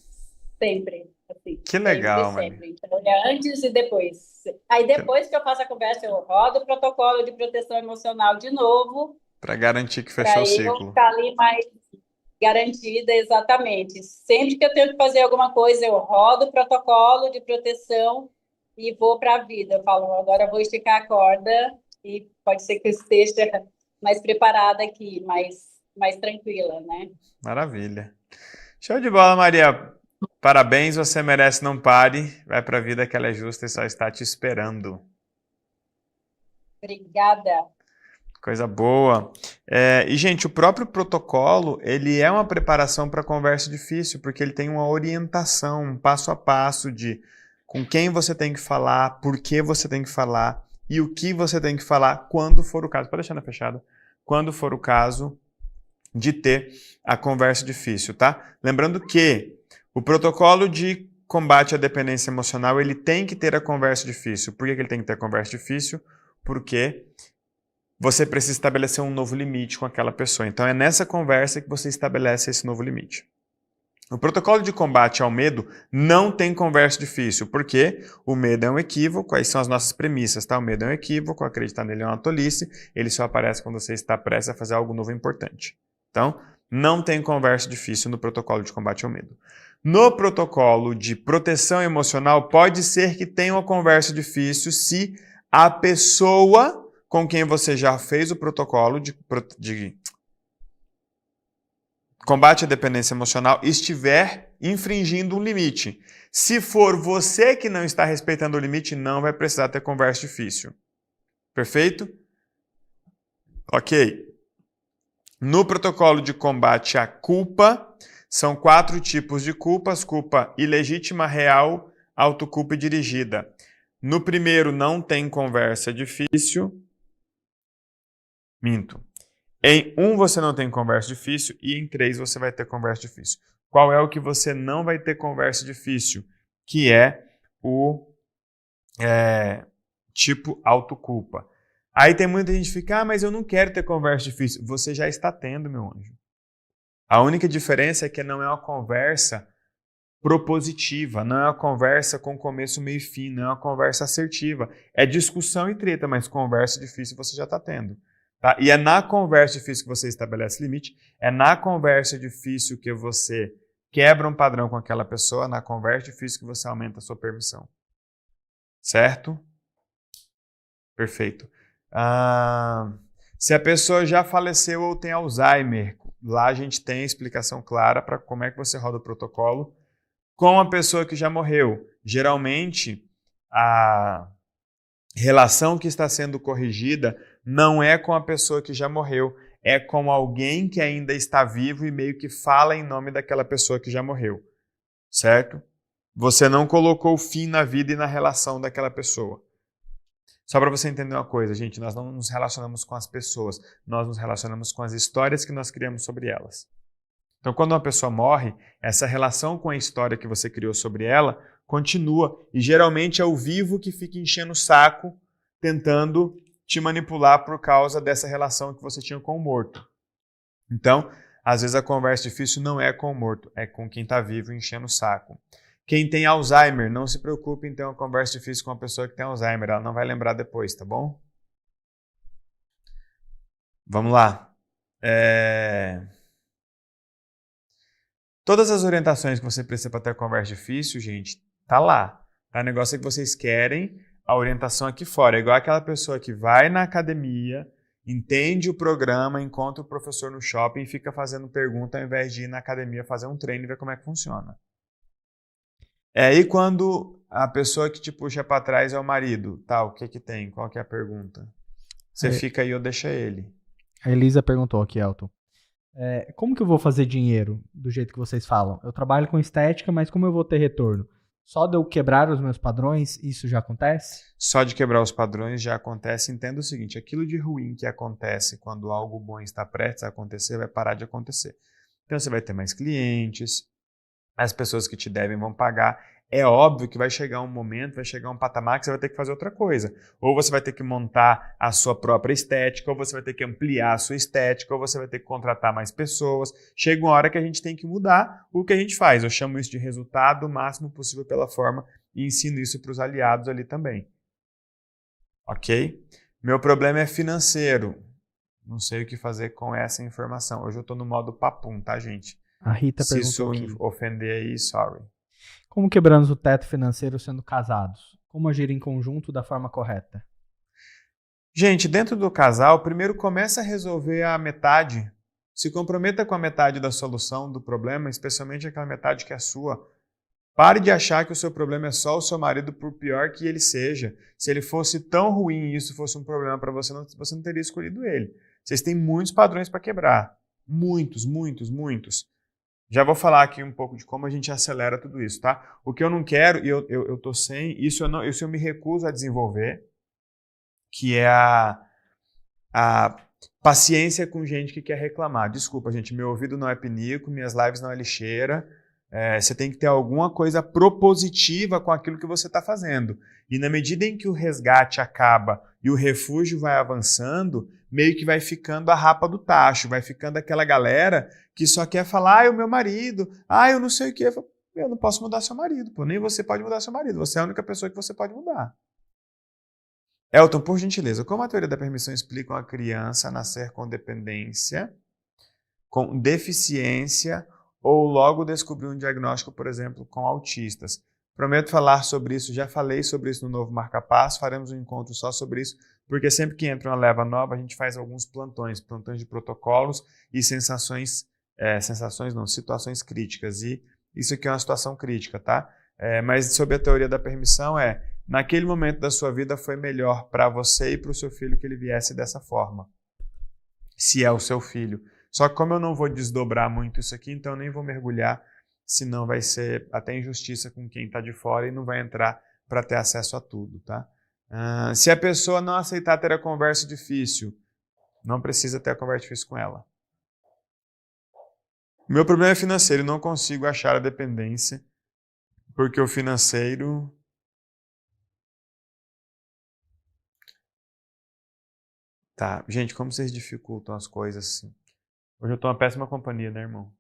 sempre. Assim, Que legal, sempre. Então, é antes e depois. Aí, depois que eu faço a conversa, eu rodo o protocolo de proteção emocional de novo. Para garantir que fechou o ciclo. Para eu ficar ali mais garantida, exatamente. Sempre que eu tenho que fazer alguma coisa, eu rodo o protocolo de proteção e vou para a vida. Eu falo, agora eu vou esticar a corda e pode ser que eu esteja mais preparada aqui, mais tranquila, né? Maravilha. Show de bola, Maria. Parabéns, você merece, não pare. Vai para a vida que ela é justa e só está te esperando. Obrigada. Coisa boa. E, gente, o próprio protocolo, ele é uma preparação para conversa difícil, porque ele tem uma orientação, um passo a passo de com quem você tem que falar, por que você tem que falar e o que você tem que falar quando for o caso. Pode deixar na fechada. Quando for o caso de ter a conversa difícil, tá? Lembrando que o protocolo de combate à dependência emocional, ele tem que ter a conversa difícil. Por que ele tem que ter a conversa difícil? Porque você precisa estabelecer um novo limite com aquela pessoa. Então é nessa conversa que você estabelece esse novo limite. O protocolo de combate ao medo não tem conversa difícil, porque o medo é um equívoco, aí são as nossas premissas, tá? O medo é um equívoco, acreditar nele é uma tolice, ele só aparece quando você está prestes a fazer algo novo e importante. Então, não tem conversa difícil no protocolo de combate ao medo. No protocolo de proteção emocional, pode ser que tenha uma conversa difícil se a pessoa com quem você já fez o protocolo de combate à dependência emocional estiver infringindo um limite. Se for você que não está respeitando o limite, não vai precisar ter conversa difícil. Perfeito? Ok. No protocolo de combate à culpa, são 4 tipos de culpas: culpa ilegítima, real, autoculpa e dirigida. No primeiro não tem conversa difícil. Minto. Em 1 você não tem conversa difícil e em 3 você vai ter conversa difícil. Qual é o que você não vai ter conversa difícil? Que é o tipo autoculpa. Aí tem muita gente que fica, mas eu não quero ter conversa difícil. Você já está tendo, meu anjo. A única diferença é que não é uma conversa propositiva, não é uma conversa com começo, meio e fim, não é uma conversa assertiva. É discussão e treta, mas conversa difícil você já está tendo. Tá? E é na conversa difícil que você estabelece limite, é na conversa difícil que você quebra um padrão com aquela pessoa, na conversa difícil que você aumenta a sua permissão. Certo? Perfeito. Se a pessoa já faleceu ou tem Alzheimer, lá a gente tem a explicação clara para como é que você roda o protocolo com a pessoa que já morreu. Geralmente, a relação que está sendo corrigida não é com a pessoa que já morreu, é com alguém que ainda está vivo e meio que fala em nome daquela pessoa que já morreu. Certo? Você não colocou fim na vida e na relação daquela pessoa. Só para você entender uma coisa, gente, nós não nos relacionamos com as pessoas, nós nos relacionamos com as histórias que nós criamos sobre elas. Então, quando uma pessoa morre, essa relação com a história que você criou sobre ela continua. E geralmente é o vivo que fica enchendo o saco, tentando te manipular por causa dessa relação que você tinha com o morto. Então, às vezes a conversa difícil não é com o morto, é com quem está vivo enchendo o saco. Quem tem Alzheimer, não se preocupe em ter uma conversa difícil com uma pessoa que tem Alzheimer, ela não vai lembrar depois, tá bom? Vamos lá. Todas as orientações que você precisa para ter conversa difícil, gente, tá lá. Tá? O negócio é que vocês querem a orientação aqui fora. É igual aquela pessoa que vai na academia Entende o programa, encontra o professor no shopping e fica fazendo pergunta ao invés de ir na academia fazer um treino e ver como é que funciona. É aí quando a pessoa que te puxa para trás é o marido, tá, o que que tem? Qual que é a pergunta? Você fica aí ou deixa ele. A Elisa perguntou aqui, Elton. Como que eu vou fazer dinheiro do jeito que vocês falam? Eu trabalho com estética, mas como eu vou ter retorno? Só de eu quebrar os meus padrões, isso já acontece? Só de quebrar os padrões já acontece. Entenda o seguinte, aquilo de ruim que acontece quando algo bom está prestes a acontecer, vai parar de acontecer. Então você vai ter mais clientes, as pessoas que te devem vão pagar. É óbvio que vai chegar um momento, vai chegar um patamar que você vai ter que fazer outra coisa. Ou você vai ter que montar a sua própria estética, ou você vai ter que ampliar a sua estética, ou você vai ter que contratar mais pessoas. Chega uma hora que a gente tem que mudar o que a gente faz. Eu chamo isso de resultado o máximo possível pela forma e ensino isso para os aliados ali também. Ok? Meu problema é financeiro. Não sei o que fazer com essa informação. Hoje eu estou no modo papum, tá, gente? A Rita Se isso perguntou aqui. ofender aí, sorry. Como quebramos o teto financeiro sendo casados? Como agir em conjunto da forma correta? Gente, dentro do casal, primeiro começa a resolver a metade. Se comprometa com a metade da solução do problema, especialmente aquela metade que é sua. Pare de achar que o seu problema é só o seu marido, por pior que ele seja. Se ele fosse tão ruim e isso fosse um problema para você não teria escolhido ele. Vocês têm muitos padrões para quebrar. Muitos, muitos, muitos. Já vou falar aqui um pouco de como a gente acelera tudo isso, tá? O que eu não quero, e eu tô sem, isso eu me recuso a desenvolver, que é a paciência com gente que quer reclamar. Desculpa, gente, meu ouvido não é pinico, minhas lives não é lixeira. Você tem que ter alguma coisa propositiva com aquilo que você está fazendo. E na medida em que o resgate acaba e o refúgio vai avançando, meio que vai ficando a rapa do tacho, vai ficando aquela galera que só quer falar, o meu marido, eu não sei o que. Eu não posso mudar seu marido, pô. Nem você pode mudar seu marido. Você é a única pessoa que você pode mudar. Elton, por gentileza, como a teoria da permissão explica uma criança nascer com dependência, com deficiência, ou logo descobrir um diagnóstico, por exemplo, com autistas? Prometo falar sobre isso, já falei sobre isso no novo Marca-Passo, faremos um encontro só sobre isso, porque sempre que entra uma leva nova, a gente faz alguns plantões de protocolos e situações críticas. E isso aqui é uma situação crítica, tá? Mas sobre a teoria da permissão naquele momento da sua vida foi melhor para você e para o seu filho que ele viesse dessa forma, se é o seu filho. Só que como eu não vou desdobrar muito isso aqui, então eu nem vou mergulhar, senão vai ser até injustiça com quem está de fora e não vai entrar para ter acesso a tudo, tá? Se a pessoa não aceitar ter a conversa difícil, não precisa ter a conversa difícil com ela. Meu problema é financeiro, não consigo achar a dependência, porque o financeiro... Tá, gente, como vocês dificultam as coisas assim? Hoje eu tô uma péssima companhia, né, irmão?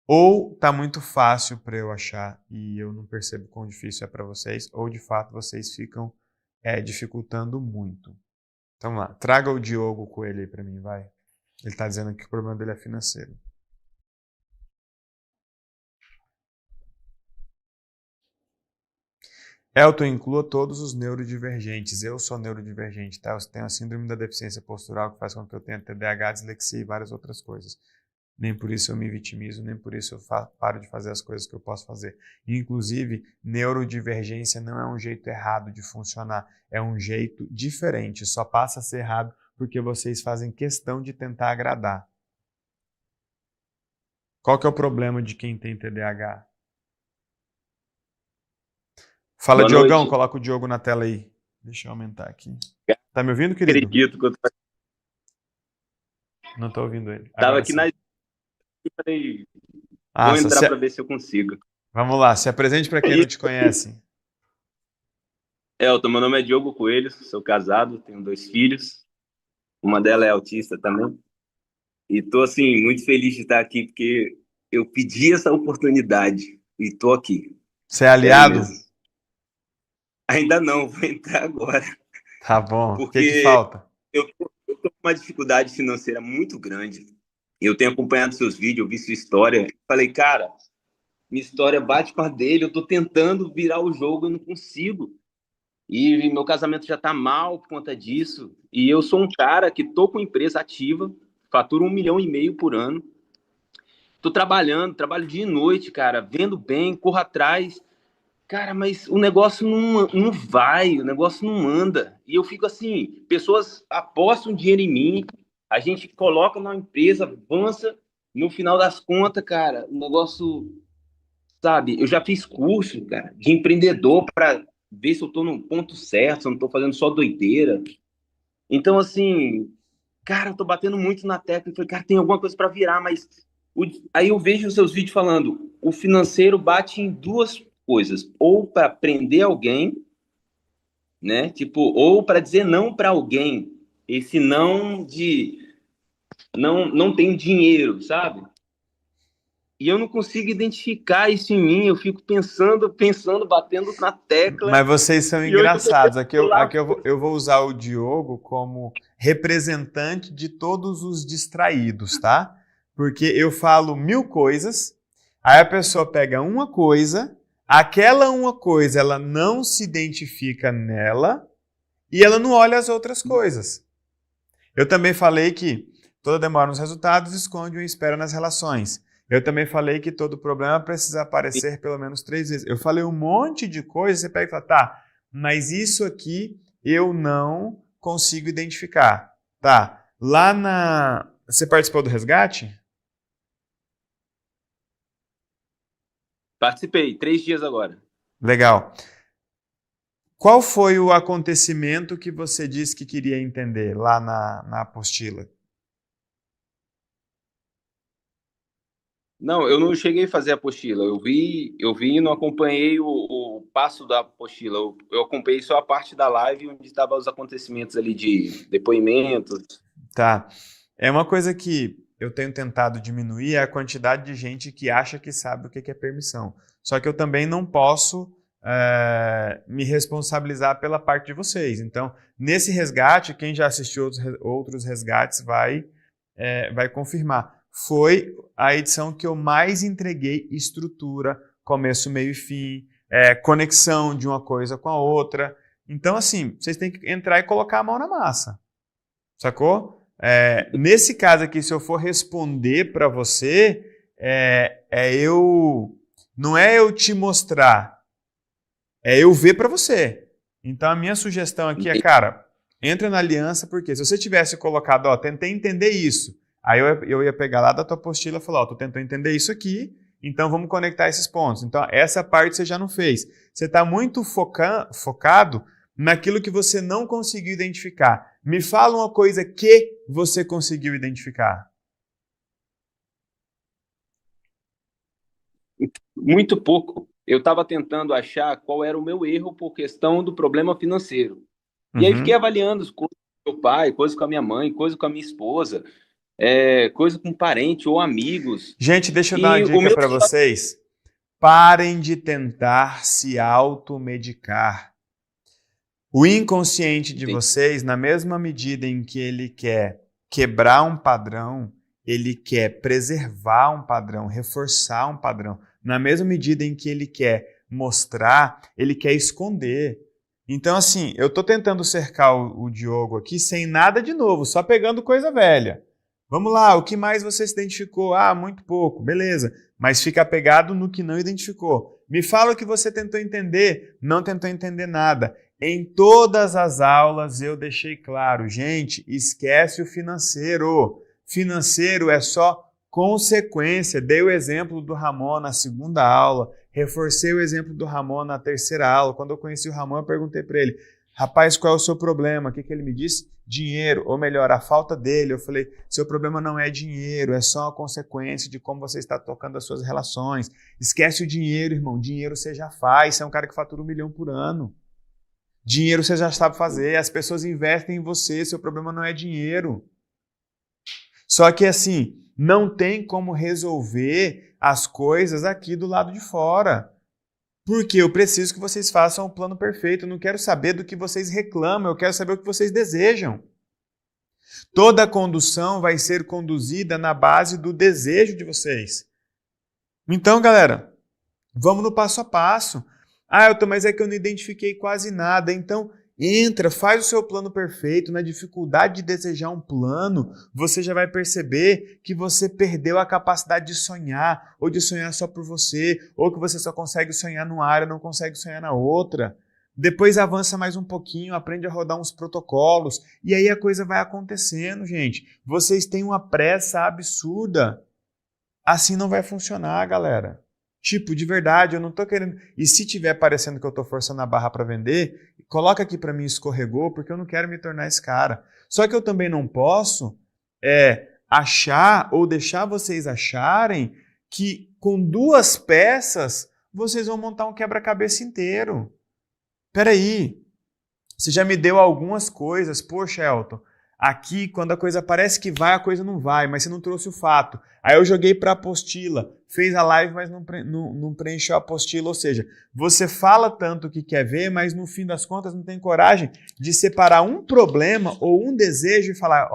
Ou tá muito fácil para eu achar e eu não percebo quão difícil é para vocês, ou de fato vocês ficam dificultando muito. Então vamos lá, traga o Diogo Coelho aí para mim, vai. Ele tá dizendo que o problema dele é financeiro. Elton, inclua todos os neurodivergentes. Eu sou neurodivergente, tá? Eu tenho a síndrome da deficiência postural que faz com que eu tenha TDAH, dislexia e várias outras coisas. Nem por isso eu me vitimizo, nem por isso eu paro de fazer as coisas que eu posso fazer. Inclusive, neurodivergência não é um jeito errado de funcionar, é um jeito diferente. Só passa a ser errado porque vocês fazem questão de tentar agradar. Qual que é o problema de quem tem TDAH? Fala, Diogão, coloca o Diogo na tela aí. Deixa eu aumentar aqui. Tá me ouvindo, querido? Acredito que eu tô... Não tô ouvindo ele. Tava aqui na... Falei, vou entrar para ver se eu consigo. Vamos lá, se apresente para quem não te conhece. Elton, meu nome é Diogo Coelho, sou casado, tenho 2 filhos. Uma delas é autista também. E tô, assim, muito feliz de estar aqui, porque eu pedi essa oportunidade e tô aqui. Você é aliado? Ainda não, vou entrar agora. Tá bom. Porque o que falta? Eu tô com uma dificuldade financeira muito grande. Eu tenho acompanhado seus vídeos, eu vi sua história. Falei, cara, minha história bate com a dele, eu tô tentando virar o jogo, eu não consigo. E meu casamento já tá mal por conta disso. E eu sou um cara que tô com empresa ativa, faturo 1,5 milhão por ano. Tô trabalhando, trabalho dia e noite, cara, vendo bem, corro atrás. Cara, mas o negócio não vai, o negócio não anda. E eu fico assim, pessoas apostam dinheiro em mim, a gente coloca na empresa, avança, no final das contas, cara, o negócio, sabe? Eu já fiz curso, cara, de empreendedor para ver se eu tô no ponto certo, se eu não tô fazendo só doideira. Então, assim, cara, eu tô batendo muito na tecla. Eu falei, cara, tem alguma coisa para virar, mas aí eu vejo os seus vídeos falando, o financeiro bate em duas coisas, ou para prender alguém, né? Tipo, ou para dizer não para alguém. Esse não de não tem dinheiro, sabe? E eu não consigo identificar isso em mim. Eu fico pensando, batendo na tecla. Mas vocês são E hoje engraçados. eu Aqui tô lá. eu vou usar o Diogo como representante de todos os distraídos, tá? Porque eu falo 1000 coisas, aí a pessoa pega uma coisa, aquela uma coisa ela não se identifica nela e ela não olha as outras coisas. Eu também falei que toda demora nos resultados esconde uma espera nas relações. Eu também falei que todo problema precisa aparecer pelo menos 3 vezes. Eu falei um monte de coisa, você pega e fala, tá, mas isso aqui eu não consigo identificar. Tá, lá na... Você participou do resgate? Participei, 3 dias agora. Legal. Qual foi o acontecimento que você disse que queria entender lá na apostila? Não, eu não cheguei a fazer a apostila. Eu vi e não acompanhei o passo da apostila. Eu acompanhei só a parte da live onde estavam os acontecimentos ali de depoimentos. Tá. É uma coisa que eu tenho tentado diminuir é a quantidade de gente que acha que sabe o que é permissão. Só que eu também não posso me responsabilizar pela parte de vocês. Então, nesse resgate, quem já assistiu outros resgates vai confirmar. Foi a edição que eu mais entreguei estrutura, começo, meio e fim, conexão de uma coisa com a outra. Então, assim, vocês têm que entrar e colocar a mão na massa. Sacou? Nesse caso aqui, se eu for responder para você, não é eu te mostrar, é eu ver para você. Então, a minha sugestão aqui é, cara, entra na aliança, porque se você tivesse colocado, ó, tentei entender isso, aí eu ia pegar lá da tua apostila e falar, ó, tu tentou entender isso aqui, então vamos conectar esses pontos. Então, essa parte você já não fez. Você está muito focado naquilo que você não conseguiu identificar. Me fala uma coisa que você conseguiu identificar. Muito pouco. Eu estava tentando achar qual era o meu erro por questão do problema financeiro. E aí fiquei avaliando as coisas com meu pai, coisas com a minha mãe, coisas com a minha esposa, coisa com parente ou amigos. Gente, deixa eu dar uma dica para vocês. Parem de tentar se automedicar. O inconsciente de vocês, na mesma medida em que ele quer quebrar um padrão, ele quer preservar um padrão, reforçar um padrão. Na mesma medida em que ele quer mostrar, ele quer esconder. Então, assim, eu estou tentando cercar o Diogo aqui sem nada de novo, só pegando coisa velha. Vamos lá, o que mais você se identificou? Ah, muito pouco, beleza. Mas fica apegado no que não identificou. Me fala o que você tentou entender, não tentou entender nada. Em todas as aulas eu deixei claro, gente, esquece o financeiro. Financeiro é só consequência. Dei o exemplo do Ramon na segunda aula, reforcei o exemplo do Ramon na terceira aula. Quando eu conheci o Ramon, eu perguntei para ele, rapaz, qual é o seu problema? O que ele me disse? Dinheiro, ou melhor, a falta dele. Eu falei, seu problema não é dinheiro, é só uma consequência de como você está tocando as suas relações. Esquece o dinheiro, irmão. Dinheiro você já faz, você é um cara que fatura 1 milhão por ano. Dinheiro você já sabe fazer, as pessoas investem em você, seu problema não é dinheiro. Só que assim, não tem como resolver as coisas aqui do lado de fora. Porque eu preciso que vocês façam o plano perfeito. Eu não quero saber do que vocês reclamam, eu quero saber o que vocês desejam. Toda a condução vai ser conduzida na base do desejo de vocês. Então, galera, vamos no passo a passo. Ah, Elton, mas é que eu não identifiquei quase nada. Então, entra, faz o seu plano perfeito. Na dificuldade de desejar um plano, você já vai perceber que você perdeu a capacidade de sonhar, ou de sonhar só por você, ou que você só consegue sonhar numa área, não consegue sonhar na outra. Depois avança mais um pouquinho, aprende a rodar uns protocolos, e aí a coisa vai acontecendo, gente. Vocês têm uma pressa absurda. Assim não vai funcionar, galera. Tipo, de verdade, eu não tô querendo... E se tiver parecendo que eu tô forçando a barra para vender, coloca aqui para mim escorregou, porque eu não quero me tornar esse cara. Só que eu também não posso achar ou deixar vocês acharem que com 2 peças vocês vão montar um quebra-cabeça inteiro. Peraí, você já me deu algumas coisas. Poxa, Elton, aqui quando a coisa parece que vai, a coisa não vai, mas você não trouxe o fato. Aí eu joguei para a apostila, fez a live, mas não preencheu a apostila. Ou seja, você fala tanto que quer ver, mas no fim das contas não tem coragem de separar um problema ou um desejo e falar,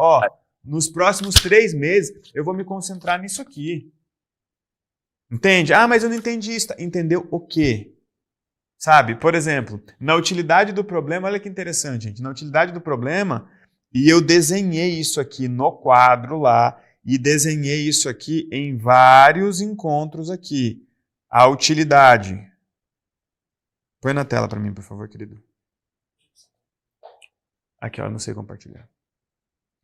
nos próximos 3 meses eu vou me concentrar nisso aqui. Entende? Ah, mas eu não entendi isso. Entendeu o quê? Sabe? Por exemplo, na utilidade do problema, olha que interessante, gente. Na utilidade do problema, e eu desenhei isso aqui no quadro lá, e desenhei isso aqui em vários encontros aqui. A utilidade. Põe na tela para mim, por favor, querido. Aqui, ó, não sei compartilhar.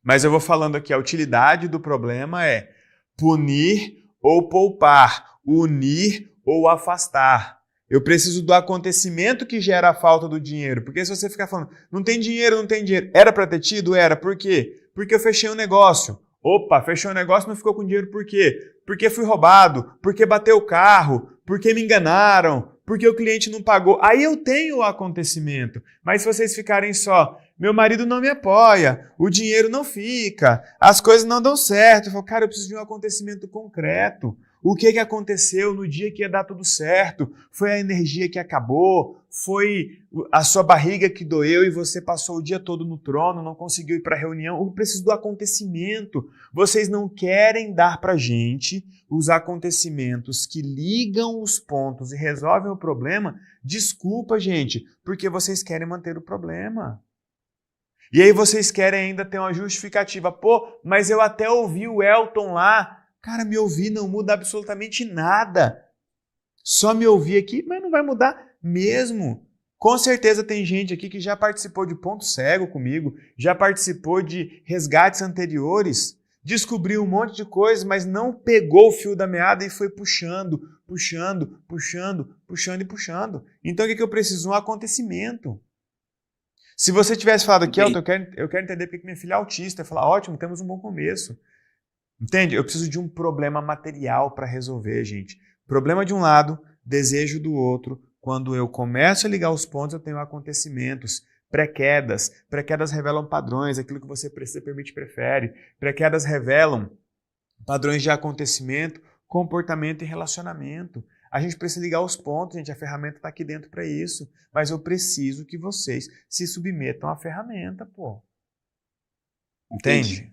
Mas eu vou falando aqui, a utilidade do problema é punir ou poupar, unir ou afastar. Eu preciso do acontecimento que gera a falta do dinheiro. Porque se você ficar falando, não tem dinheiro, não tem dinheiro. Era para ter tido? Era. Por quê? Porque eu fechei um negócio. Opa, fechei um negócio e não ficou com dinheiro por quê? Porque fui roubado, porque bateu o carro, porque me enganaram, porque o cliente não pagou. Aí eu tenho o acontecimento. Mas se vocês ficarem só, meu marido não me apoia, o dinheiro não fica, as coisas não dão certo. Eu falo, cara, eu preciso de um acontecimento concreto. O que aconteceu no dia que ia dar tudo certo? Foi a energia que acabou? Foi a sua barriga que doeu e você passou o dia todo no trono, não conseguiu ir para a reunião? Eu preciso do acontecimento. Vocês não querem dar para a gente os acontecimentos que ligam os pontos e resolvem o problema? Desculpa, gente, porque vocês querem manter o problema. E aí vocês querem ainda ter uma justificativa. Pô, mas eu até ouvi o Elton lá. Cara, me ouvir não muda absolutamente nada. Só me ouvir aqui, mas não vai mudar mesmo. Com certeza tem gente aqui que já participou de ponto cego comigo, já participou de resgates anteriores, descobriu um monte de coisas, mas não pegou o fio da meada e foi puxando. Então o que eu preciso? Um acontecimento. Se você tivesse falado aqui, Elton, eu quero entender porque minha filha é autista, eu falar, ótimo, temos um bom começo. Entende? Eu preciso de um problema material para resolver, gente. Problema de um lado, desejo do outro. Quando eu começo a ligar os pontos, eu tenho acontecimentos, pré-quedas. Pré-quedas revelam padrões, aquilo que você precisa, permite, prefere. Pré-quedas revelam padrões de acontecimento, comportamento e relacionamento. A gente precisa ligar os pontos, gente. A ferramenta está aqui dentro para isso. Mas eu preciso que vocês se submetam à ferramenta, pô. Entende?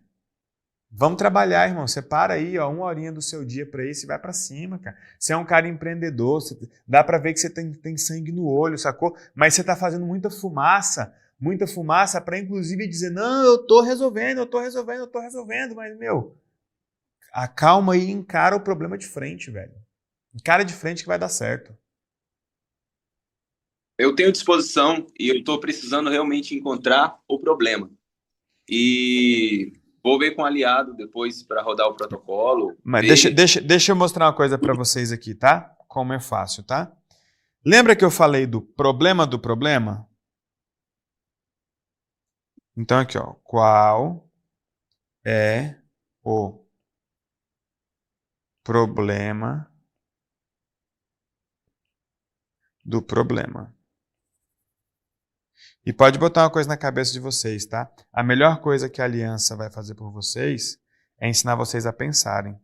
Vamos trabalhar, irmão. Separa aí, 1 horinha do seu dia para isso e vai para cima, cara. Você é um cara empreendedor, dá para ver que você tem sangue no olho, sacou? Mas você tá fazendo muita fumaça para inclusive dizer, não, eu tô resolvendo, mas, meu, acalma aí e encara o problema de frente, velho. Encara de frente que vai dar certo. Eu tenho disposição e eu tô precisando realmente encontrar o problema. E... vou ver com o aliado depois para rodar o protocolo. Mas deixa eu mostrar uma coisa para vocês aqui, tá? Como é fácil, tá? Lembra que eu falei do problema do problema? Então aqui, ó. Qual é o problema do problema? E pode botar uma coisa na cabeça de vocês, tá? A melhor coisa que a aliança vai fazer por vocês é ensinar vocês a pensarem.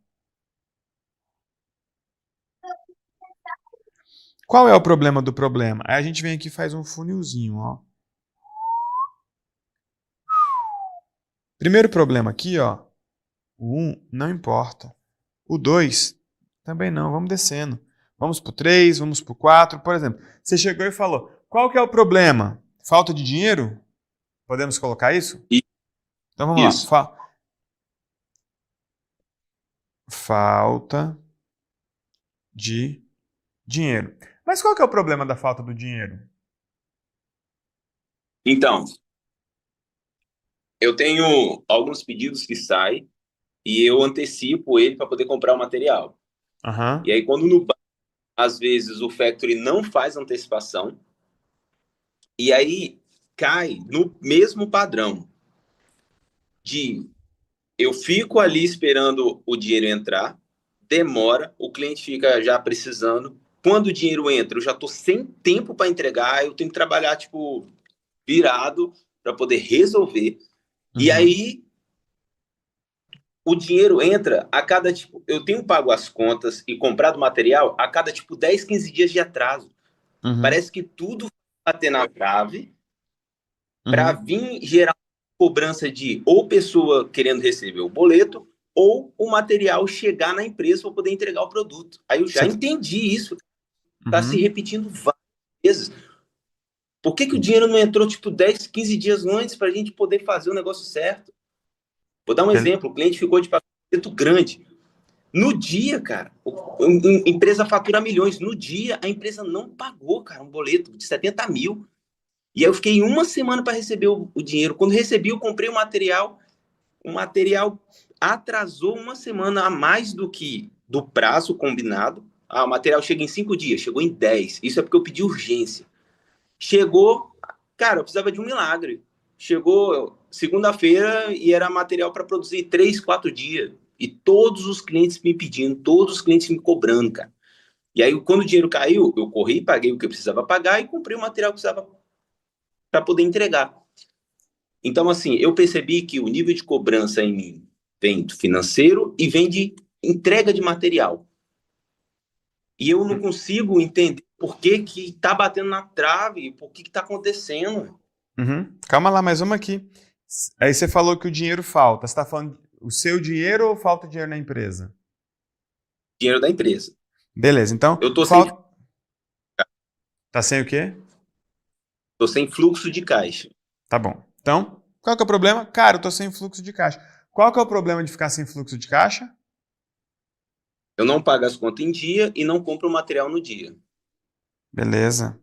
Qual é o problema do problema? Aí a gente vem aqui e faz um funilzinho, ó. Primeiro problema aqui, ó. O 1 não importa. O 2 também não, vamos descendo. Vamos para o 3, vamos para o 4. Por exemplo, você chegou e falou, qual que é o problema? Falta de dinheiro? Podemos colocar isso? Então vamos Isso. lá. Falta de dinheiro. Mas qual que é o problema da falta do dinheiro? Então, eu tenho alguns pedidos que saem e eu antecipo ele para poder comprar o material. Aham. E aí, quando no banco, às vezes o factory não faz antecipação, e aí cai no mesmo padrão de eu fico ali esperando o dinheiro entrar, demora, o cliente fica já precisando. Quando o dinheiro entra, eu já estou sem tempo para entregar, eu tenho que trabalhar, tipo, virado para poder resolver. E aí, o dinheiro entra a cada, tipo, eu tenho pago as contas e comprado material a cada, tipo, 10, 15 dias de atraso. Parece que tudo vai bater na trave para vir gerar cobrança de ou pessoa querendo receber o boleto ou o material chegar na empresa para poder entregar o produto. Aí eu já entendi isso. Está se repetindo várias vezes. Por que o dinheiro não entrou, tipo, 10, 15 dias antes para a gente poder fazer o negócio certo? Vou dar um exemplo. O cliente ficou de pagamento grande. No dia, cara, a empresa fatura milhões. No dia, a empresa não pagou, cara, um boleto de 70 mil. E aí eu fiquei uma semana para receber o dinheiro. Quando recebi, eu comprei o material. O material atrasou uma semana a mais do prazo combinado. Ah, o material chega em 5 dias, chegou em 10. Isso é porque eu pedi urgência. Chegou, cara, eu precisava de um milagre. Chegou segunda-feira e era material para produzir 3, 4 dias. E todos os clientes me pedindo, todos os clientes me cobrando, cara. E aí, quando o dinheiro caiu, eu corri, paguei o que eu precisava pagar e comprei o material que precisava para poder entregar. Então, assim, eu percebi que o nível de cobrança em mim vem do financeiro e vem de entrega de material. E eu não consigo entender por que que tá batendo na trave, por que que tá acontecendo. Calma lá, mais uma aqui. Aí você falou que o dinheiro falta. Você está falando o seu dinheiro ou falta dinheiro na empresa? Dinheiro da empresa. Beleza, então... Eu tô Tá sem o quê? Tô sem fluxo de caixa. Tá bom. Então, qual que é o problema? Cara, eu tô sem fluxo de caixa. Qual que é o problema de ficar sem fluxo de caixa? Eu não pago as contas em dia e não compro o material no dia. Beleza.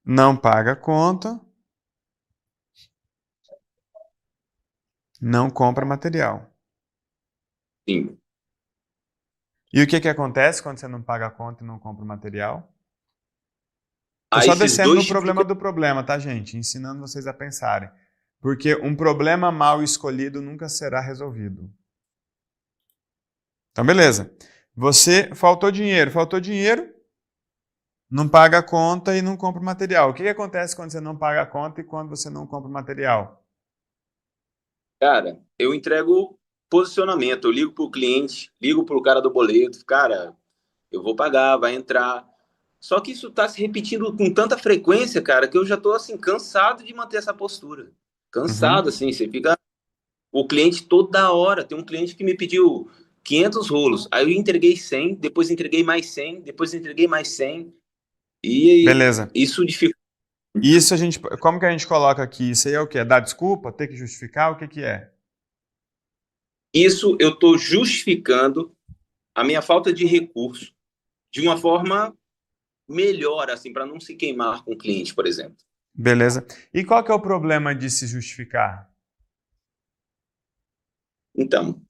Não paga a conta. Não compra material. Sim. E o que que acontece quando você não paga a conta e não compra o material? Tô Aí só esses descendo no dois problema do problema, tá, gente? Ensinando vocês a pensarem. Porque um problema mal escolhido nunca será resolvido. Então, beleza. Você faltou dinheiro, não paga a conta e não compra o material. O que que acontece quando você não paga a conta e quando você não compra o material? Cara, eu entrego posicionamento, eu ligo pro cliente, ligo pro cara do boleto, cara, eu vou pagar, vai entrar. Só que isso tá se repetindo com tanta frequência, cara, que eu já tô, assim, cansado de manter essa postura. Cansado, assim, você fica... O cliente toda hora, tem um cliente que me pediu 500 rolos, aí eu entreguei 100, depois entreguei mais 100, depois entreguei mais 100, e Beleza. isso dificulta. Isso a gente, como que a gente coloca aqui? Isso aí é o quê? Dar desculpa? Ter que justificar? O que que é? Isso eu tô justificando a minha falta de recurso de uma forma melhor, assim, para não se queimar com o cliente, por exemplo. Beleza. E qual que é o problema de se justificar? Então,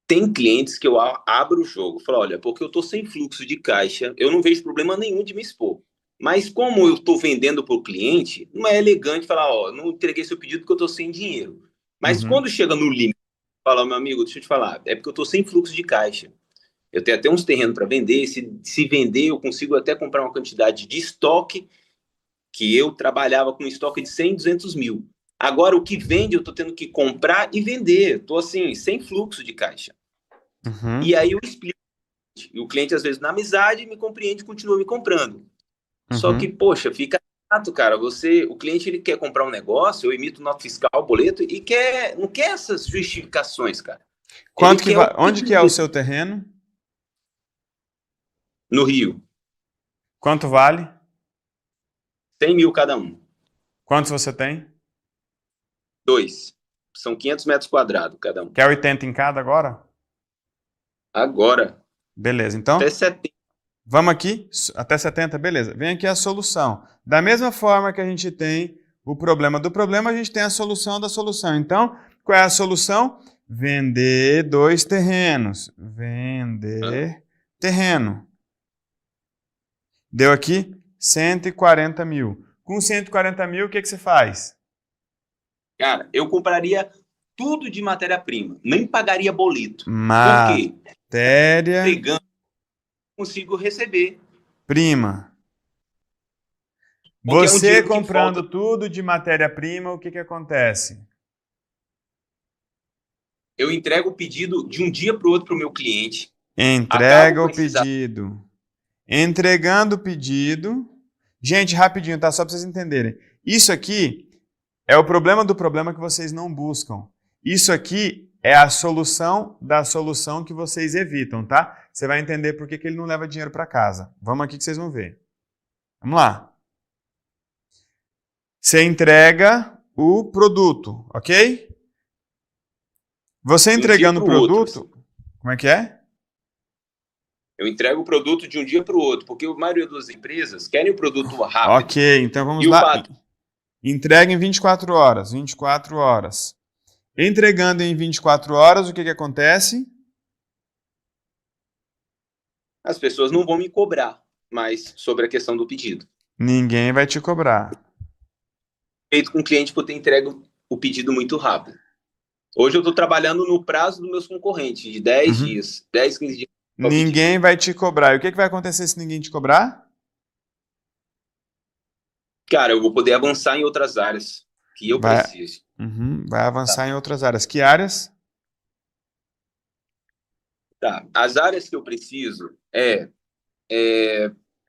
tem clientes que eu abro o jogo, falo, olha, porque eu tô sem fluxo de caixa, eu não vejo problema nenhum de me expor. Mas como eu estou vendendo para o cliente, não é elegante falar, ó, não entreguei seu pedido porque eu tô sem dinheiro. Mas quando chega no limite, fala, meu amigo, deixa eu te falar, é porque eu tô sem fluxo de caixa. Eu tenho até uns terrenos para vender, se vender eu consigo até comprar uma quantidade de estoque que eu trabalhava com estoque de 100, 200 mil. Agora, o que vende, eu estou tendo que comprar e vender. Estou, assim, sem fluxo de caixa. E aí eu explico. E o cliente, às vezes, na amizade, me compreende e continua me comprando. Só que, poxa, fica chato, cara. O cliente, ele quer comprar um negócio, eu emito nota fiscal, boleto, e não quer essas justificações, cara. Quanto que quer o onde que é o seu terreno? No Rio, Quanto vale? 100 mil cada um. Quantos você tem? 2. São 500 metros quadrados cada um. Quer 80 em cada agora? Agora, Beleza, então até 70. vamos aqui, até 70, beleza. Vem aqui a solução. Da mesma forma que a gente tem o problema do problema, a gente tem a solução da solução. Então, qual é a solução? Vender 2 terrenos. Vender terreno. Deu aqui 140 mil. Com 140 mil, o que você faz? Cara, eu compraria tudo de matéria-prima. Nem pagaria boleto. Por quê? Matéria Pegando, consigo receber. prima. Porque é um Você dinheiro que comprando falta. tudo de matéria-prima, o que acontece? Eu entrego o pedido de um dia para o outro para o meu cliente. Entrega Acabo o pedido. Entregando o pedido. Gente, rapidinho, tá? Só para vocês entenderem. Isso aqui é o problema do problema que vocês não buscam. Isso aqui é a solução da solução que vocês evitam, tá? Você vai entender por que ele não leva dinheiro para casa. Vamos aqui que vocês vão ver. Vamos lá. Você entrega o produto, ok? Você entregando o produto... Como é que é? Eu entrego o produto de um dia para o outro, porque a maioria das empresas querem o produto rápido. Ok, então vamos E o lá. fato? Entrega em 24 horas. 24 horas. Entregando em 24 horas, o que acontece? As pessoas não vão me cobrar mais sobre a questão do pedido. Ninguém vai te cobrar. Feito com o cliente por ter entregue o pedido muito rápido. Hoje eu estou trabalhando no prazo dos meus concorrentes, de 10 dias, 10, 15 dias. Ninguém vai te cobrar. E o que vai acontecer se ninguém te cobrar? Cara, eu vou poder avançar em outras áreas que eu preciso. Vai avançar em outras áreas. Que áreas? Tá. As áreas que eu preciso é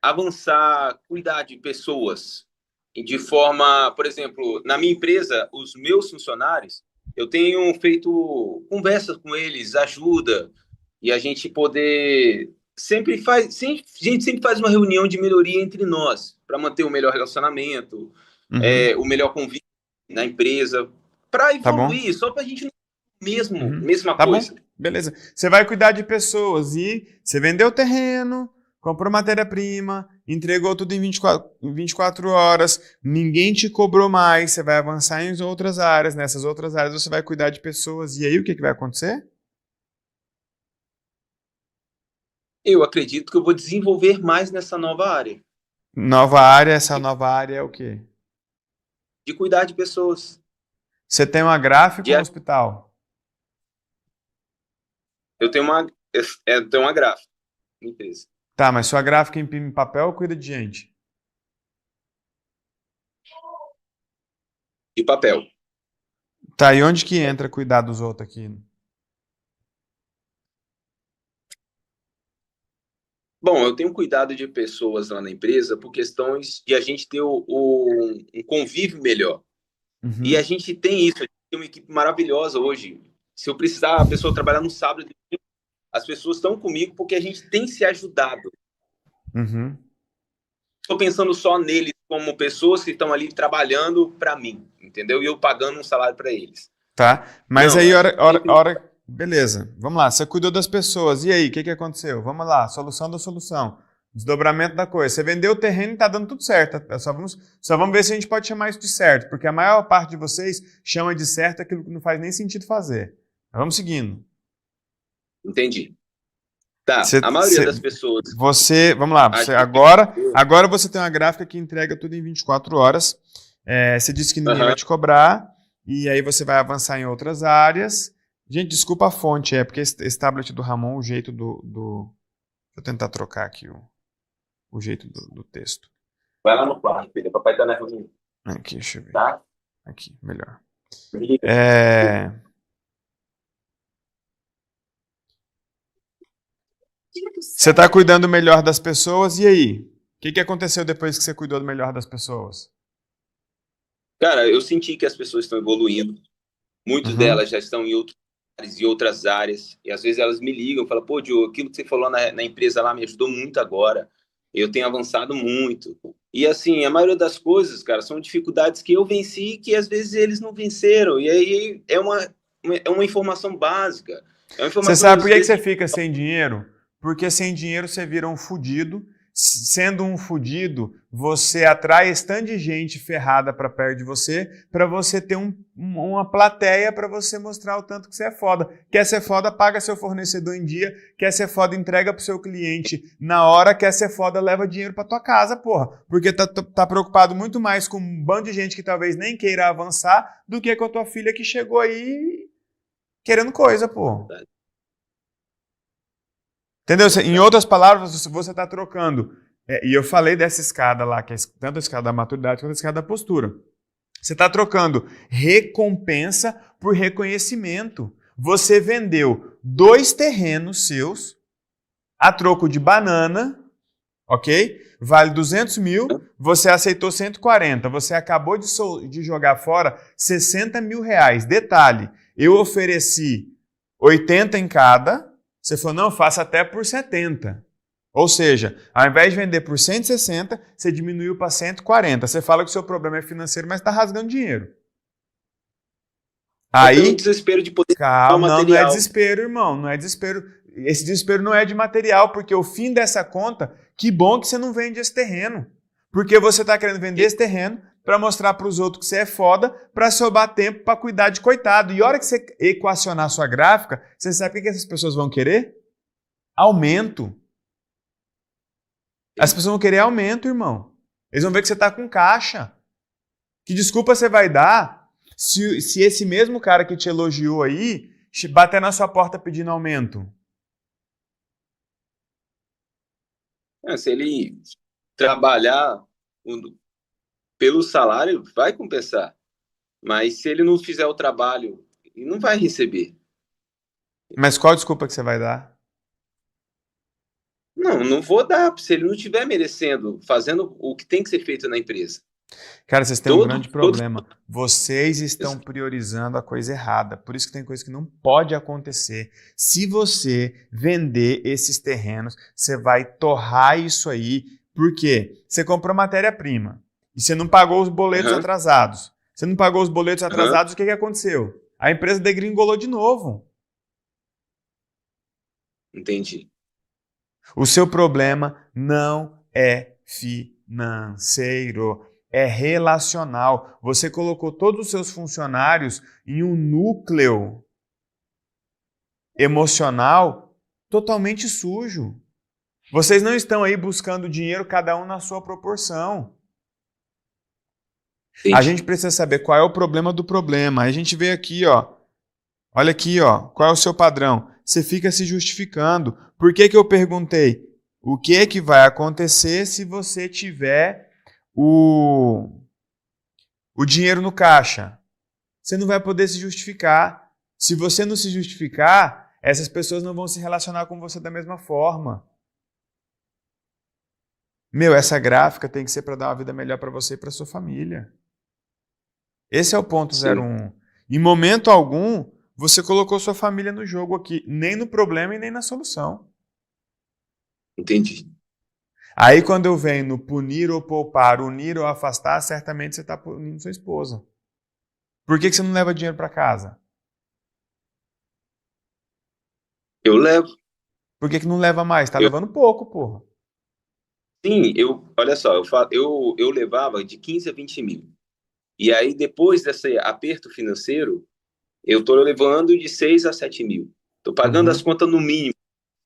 avançar, cuidar de pessoas de forma, por exemplo, na minha empresa, os meus funcionários, eu tenho feito conversas com eles, ajuda, e a gente poder a gente sempre faz uma reunião de melhoria entre nós, para manter o melhor relacionamento, o melhor convívio na empresa, para evoluir, só para a gente não mesma coisa. Bom. Beleza. Você vai cuidar de pessoas e você vendeu o terreno, comprou matéria-prima, entregou tudo em 24 horas, ninguém te cobrou mais, você vai avançar em outras áreas, nessas outras áreas você vai cuidar de pessoas, e aí o que vai acontecer? Eu acredito que eu vou desenvolver mais nessa nova área. Nova área, essa nova área é o quê? De cuidar de pessoas. Você tem uma gráfica no hospital? Eu tenho uma gráfica na empresa. Tá, mas sua gráfica imprime papel ou cuida de gente? De papel. Tá, e onde que entra cuidar dos outros aqui? Bom, eu tenho cuidado de pessoas lá na empresa por questões de a gente ter um convívio melhor. E a gente tem isso, a gente tem uma equipe maravilhosa hoje. Se eu precisar, a pessoa trabalhar no sábado, as pessoas estão comigo porque a gente tem se ajudado. Estou pensando só neles como pessoas que estão ali trabalhando para mim, entendeu? E eu pagando um salário para eles. Tá, mas não, aí hora... Beleza, vamos lá, você cuidou das pessoas, e aí, o que aconteceu? Vamos lá, solução da solução, desdobramento da coisa. Você vendeu o terreno e tá dando tudo certo, só vamos ver se a gente pode chamar isso de certo, porque a maior parte de vocês chama de certo aquilo que não faz nem sentido fazer. Mas vamos seguindo. Entendi. Tá, a maioria das pessoas... Vamos lá, agora você tem uma gráfica que entrega tudo em 24 horas, você disse que ninguém vai te cobrar, e aí você vai avançar em outras áreas. Gente, desculpa a fonte, porque esse tablet do Ramon, o jeito do... Deixa eu tentar trocar aqui o jeito do texto. Vai lá no quarto, filho, papai tá na reunião. Aqui, deixa eu ver. Tá? Aqui, melhor. Você está cuidando melhor das pessoas, e aí? O que aconteceu depois que você cuidou melhor das pessoas? Cara, eu senti que as pessoas estão evoluindo. Muitas delas já estão em outro e outras áreas, e às vezes elas me ligam, falam, pô, Diogo, aquilo que você falou na empresa lá me ajudou muito agora, eu tenho avançado muito. E assim, a maioria das coisas, cara, são dificuldades que eu venci que às vezes eles não venceram, e aí é uma informação básica. É uma informação, você sabe por que vezes, você fica sem dinheiro? Porque sem dinheiro você vira um fudido. Sendo um fudido, você atrai esse tanto de gente ferrada para perto de você, para você ter uma plateia para você mostrar o tanto que você é foda. Quer ser foda, paga seu fornecedor em dia. Quer ser foda, entrega pro seu cliente na hora. Quer ser foda, leva dinheiro para tua casa, porra. Porque tá preocupado muito mais com um bando de gente que talvez nem queira avançar do que com a tua filha que chegou aí querendo coisa, porra. Entendeu? Em outras palavras, você está trocando. E eu falei dessa escada lá, que é tanto a escada da maturidade quanto a escada da postura. Você está trocando recompensa por reconhecimento. Você vendeu 2 terrenos seus a troco de banana, ok? Vale 200 mil, você aceitou 140. Você acabou de jogar fora 60 mil reais. Detalhe, eu ofereci 80 em cada. Você falou, não, faça até por 70. Ou seja, ao invés de vender por 160, você diminuiu para 140. Você fala que o seu problema é financeiro, mas está rasgando dinheiro. Aí, o desespero de poder calma, não é desespero, irmão. Não é desespero. Esse desespero não é de material, porque o fim dessa conta, que bom que você não vende esse terreno. Porque você está querendo vender esse terreno para mostrar para os outros que você é foda, para sobrar tempo para cuidar de coitado. E a hora que você equacionar a sua gráfica, você sabe o que essas pessoas vão querer? Aumento. As pessoas vão querer aumento, irmão. Eles vão ver que você está com caixa. Que desculpa você vai dar se esse mesmo cara que te elogiou aí bater na sua porta pedindo aumento? Se ele trabalhar pelo salário, vai compensar. Mas se ele não fizer o trabalho, ele não vai receber. Mas qual desculpa que você vai dar? Não vou dar, se ele não estiver merecendo, fazendo o que tem que ser feito na empresa. Cara, vocês têm um grande problema. Vocês estão priorizando a coisa errada. Por isso que tem coisa que não pode acontecer. Se você vender esses terrenos, você vai torrar isso aí. Por quê? Você comprou matéria-prima e você não pagou os boletos atrasados. Você não pagou os boletos atrasados, o que aconteceu? A empresa degringolou de novo. Entendi. O seu problema não é financeiro, é relacional. Você colocou todos os seus funcionários em um núcleo emocional totalmente sujo. Vocês não estão aí buscando dinheiro, cada um na sua proporção. Sim. A gente precisa saber qual é o problema do problema. A gente vê aqui, ó. Olha aqui, ó. Qual é o seu padrão? Você fica se justificando. Por que eu perguntei? O que vai acontecer se você tiver o dinheiro no caixa? Você não vai poder se justificar. Se você não se justificar, essas pessoas não vão se relacionar com você da mesma forma. Essa gráfica tem que ser para dar uma vida melhor para você e para sua família. Esse é o ponto 01. Em momento algum, você colocou sua família no jogo aqui, nem no problema e nem na solução. Entendi. Aí quando eu venho no punir ou poupar, unir ou afastar, certamente você está punindo sua esposa. Por que você não leva dinheiro para casa? Eu levo. Por que não leva mais? Está levando pouco, porra. Sim, olha só, eu levava de 15 a 20 mil. E aí, depois desse aperto financeiro, eu estou levando de 6 a 7 mil. Estou pagando as contas no mínimo,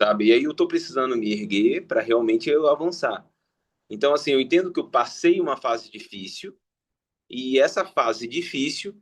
sabe? E aí eu estou precisando me erguer para realmente eu avançar. Então, assim, eu entendo que eu passei uma fase difícil, e essa fase difícil,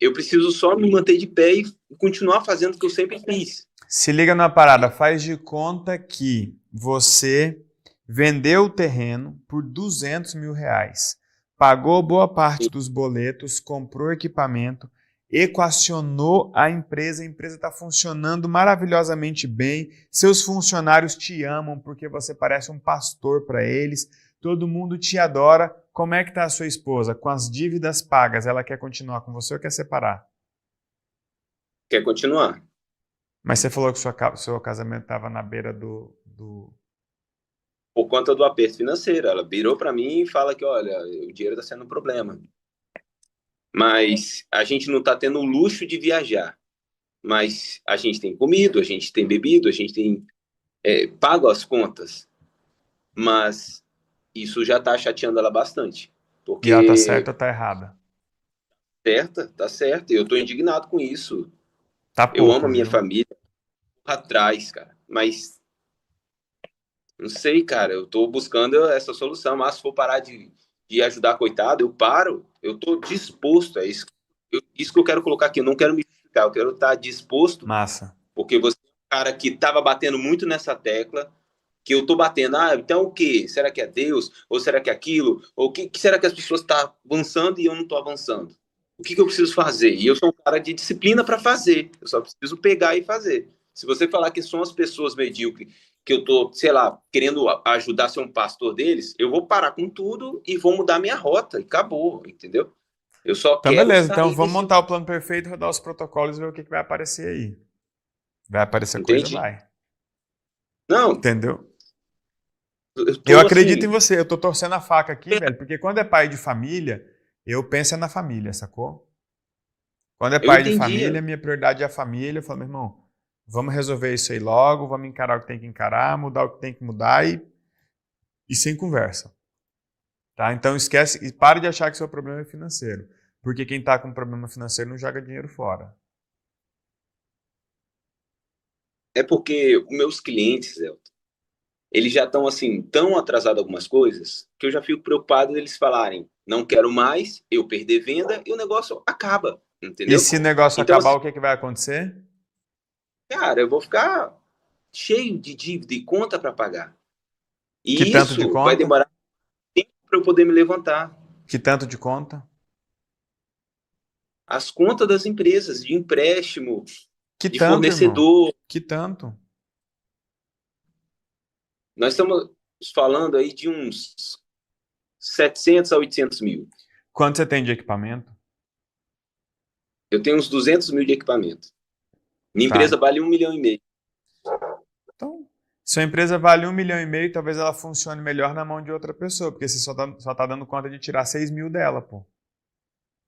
eu preciso só me manter de pé e continuar fazendo o que eu sempre fiz. Se liga na parada, faz de conta que você vendeu o terreno por 200 mil reais, pagou boa parte dos boletos, comprou equipamento, equacionou a empresa está funcionando maravilhosamente bem, seus funcionários te amam porque você parece um pastor para eles, todo mundo te adora. Como é que está a sua esposa? Com as dívidas pagas, ela quer continuar com você ou quer separar? quer continuar. Mas você falou que seu casamento estava na beira do... Por conta do aperto financeiro. Ela virou para mim e fala que, olha, o dinheiro está sendo um problema. Mas a gente não está tendo o luxo de viajar. Mas a gente tem comido, a gente tem bebido, a gente tem pago as contas. Mas isso já está chateando ela bastante. Porque E ela tá certa ou tá errada? tá certa. Eu estou indignado com isso. Tá Eu pouco, amo a minha viu? família atrás, cara. Mas não sei, cara. Eu tô buscando essa solução. Mas se for parar de ajudar, coitado, eu paro. Eu tô disposto. É isso. Isso que eu quero colocar aqui. Eu não quero me justificar. Eu quero estar disposto. Massa. Porque você é um cara que tava batendo muito nessa tecla. Que eu tô batendo. Ah, então o quê? Será que é Deus? Ou será que é aquilo? Ou o que será que as pessoas estão avançando e eu não tô avançando? O que eu preciso fazer? E eu sou um cara de disciplina para fazer. Eu só preciso pegar e fazer. Se você falar que são as pessoas medíocres, que eu tô, sei lá, querendo ajudar a ser um pastor deles, eu vou parar com tudo e vou mudar minha rota. E acabou, entendeu? Eu só Então, quero beleza. sair Então, vamos desse... montar o plano perfeito, rodar os protocolos e ver o que vai aparecer aí. Vai aparecer coisa, Entende? vai. Não, Entendeu? eu Eu tô acredito em assim... você. Eu tô torcendo a faca aqui, velho, porque quando é pai de família, eu penso na família, sacou? Quando é Eu pai de entendi. família, minha prioridade é a família. Eu falo, meu irmão, vamos resolver isso aí logo, vamos encarar o que tem que encarar, mudar o que tem que mudar e sem conversa. Tá? Então esquece e pare de achar que seu problema é financeiro. Porque quem tá com problema financeiro não joga dinheiro fora. É porque os meus clientes, Elton, eles já estão assim, tão atrasados algumas coisas, que eu já fico preocupado deles falarem, não quero mais, eu perder venda e o negócio acaba, E entendeu? se o negócio Então, acabar, assim, o que vai acontecer? cara, eu vou ficar cheio de dívida e conta para pagar. Que E tanto de isso vai conta? demorar tempo para eu poder me levantar. Que tanto de conta? As contas das empresas, de empréstimo, Que de tanto, irmão? fornecedor, Que tanto? nós estamos falando aí de uns 700 a 800 mil. Quanto você tem de equipamento? Eu tenho uns 200 mil de equipamento. Minha empresa Tá. vale 1,5 milhão. Então, se a empresa vale 1,5 milhão, talvez ela funcione melhor na mão de outra pessoa, porque você só tá dando conta de tirar 6 mil dela, pô.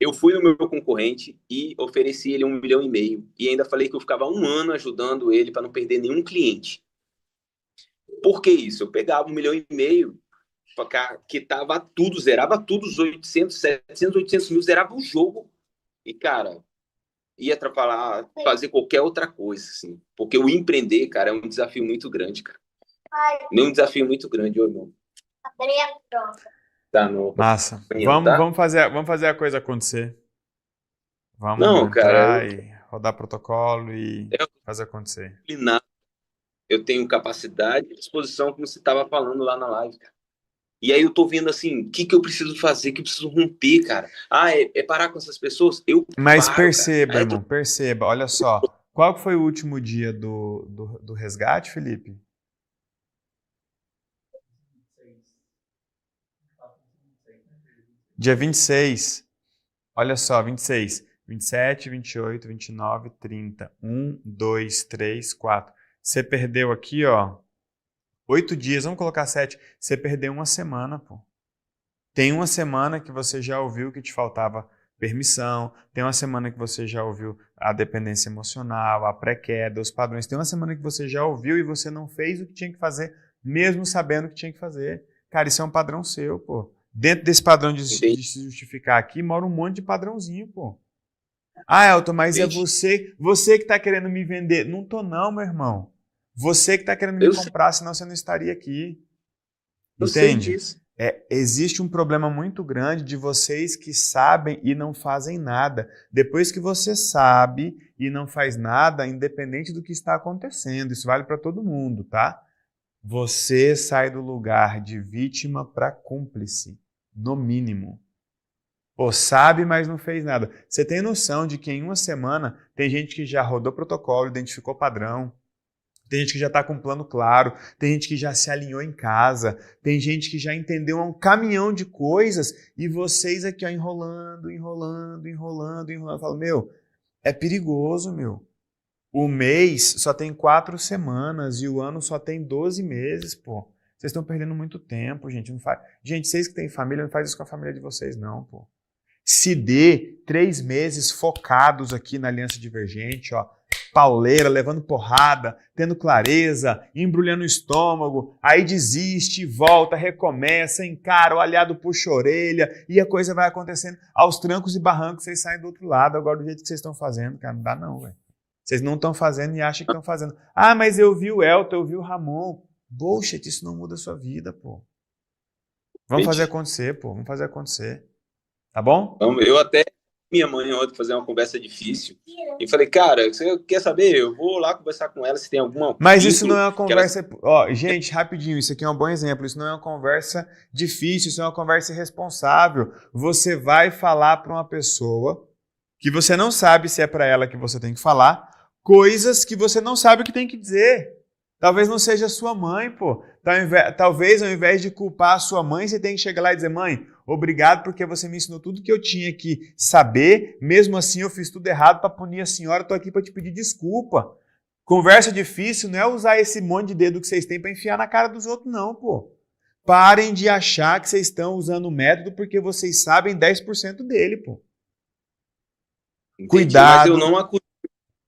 Eu fui no meu concorrente e ofereci ele 1,5 milhão. E ainda falei que eu ficava um ano ajudando ele para não perder nenhum cliente. Por que isso? Eu pegava 1,5 milhão, que tava tudo, zerava tudo, os 800, 700, 800 mil, zerava o jogo. E, cara, ia atrapalhar fazer qualquer outra coisa, assim. Porque o empreender, cara, é um desafio muito grande, cara. É um desafio muito grande, ô irmão. Tá no Massa. banheiro, tá? Vamos fazer a coisa acontecer. Vamos Não, cara, entrar e rodar protocolo e eu fazer acontecer. eu tenho capacidade e disposição, como você estava falando lá na live, cara. E aí eu tô vendo assim, o que eu preciso fazer, o que eu preciso romper, cara. Ah, é parar com essas pessoas? Eu Mas paro, perceba, cara. irmão, perceba. Olha só. Qual que foi o último dia do resgate, Felipe? Dia 26. Olha só, 26. 27, 28, 29, 30. 1, 2, 3, 4. Você perdeu aqui, ó, 8 dias. Vamos colocar 7. Você perdeu uma semana, pô. Tem uma semana que você já ouviu que te faltava permissão. Tem uma semana que você já ouviu a dependência emocional, a pré-queda, os padrões. Tem uma semana que você já ouviu e você não fez o que tinha que fazer, mesmo sabendo o que tinha que fazer. Cara, isso é um padrão seu, pô. Dentro desse padrão de se justificar aqui, mora um monte de padrãozinho, pô. Ah, Elton, mas é você que tá querendo me vender. Não tô não, meu irmão. Você que tá querendo me comprar, senão você não estaria aqui. Eu sei Entende? disso. Existe um problema muito grande de vocês que sabem e não fazem nada. Depois que você sabe e não faz nada, independente do que está acontecendo, isso vale para todo mundo, tá? Você sai do lugar de vítima para cúmplice, no mínimo. Pô, sabe, mas não fez nada. Você tem noção de que em uma semana tem gente que já rodou protocolo, identificou padrão, tem gente que já está com um plano claro, tem gente que já se alinhou em casa, tem gente que já entendeu um caminhão de coisas e vocês aqui ó, enrolando. Falam, meu, é perigoso, meu. O mês só tem 4 semanas e o ano só tem 12 meses, pô. Vocês estão perdendo muito tempo, gente. Não faz... Gente, vocês que têm família, não faz isso com a família de vocês, não, pô. Se dê 3 meses focados aqui na Aliança Divergente, ó. Pauleira, levando porrada, tendo clareza, embrulhando o estômago, aí desiste, volta, recomeça, encara, o aliado puxa a orelha e a coisa vai acontecendo. Aos trancos e barrancos, vocês saem do outro lado. Agora, do jeito que vocês estão fazendo, cara, não dá não, velho. Vocês não estão fazendo e acham que estão fazendo. Ah, mas eu vi o Elton, eu vi o Ramon. Bullshit, isso não muda a sua vida, pô. Vamos fazer acontecer, pô. Vamos fazer acontecer. Tá bom? Eu até minha mãe ontem fazer uma conversa difícil e falei, cara, você quer saber? Eu vou lá conversar com ela se tem alguma... Mas isso não é uma conversa... Ó, gente, rapidinho, isso aqui é um bom exemplo. Isso não é uma conversa difícil, isso é uma conversa irresponsável. Você vai falar para uma pessoa que você não sabe se é para ela que você tem que falar, coisas que você não sabe o que tem que dizer. Talvez não seja sua mãe, pô. Talvez ao invés de culpar a sua mãe, você tem que chegar lá e dizer, mãe, obrigado porque você me ensinou tudo que eu tinha que saber, mesmo assim eu fiz tudo errado para punir a senhora, estou aqui para te pedir desculpa. Conversa difícil não é usar esse monte de dedo que vocês têm para enfiar na cara dos outros, não, pô. Parem de achar que vocês estão usando o método porque vocês sabem 10% dele, pô. Entendi, Cuidado. Mas eu não acusei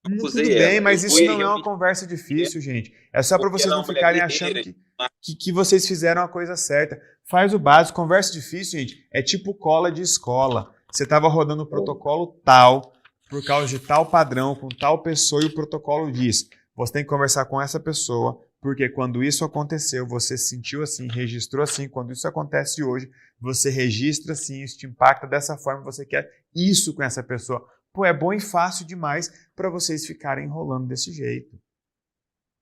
Tudo bem, ela. mas Eu isso fui não é uma realmente- conversa difícil, gente. É só para Porque vocês ela é não uma mulher ficarem guerreira, achando que vocês fizeram a coisa certa. Faz o básico. Conversa difícil, gente, é tipo cola de escola. Você estava rodando o protocolo tal, por causa de tal padrão, com tal pessoa, e o protocolo diz, você tem que conversar com essa pessoa, porque quando isso aconteceu, você se sentiu assim, registrou assim. Quando isso acontece hoje, você registra assim, isso te impacta dessa forma, você quer isso com essa pessoa. Pô, é bom e fácil demais para vocês ficarem enrolando desse jeito.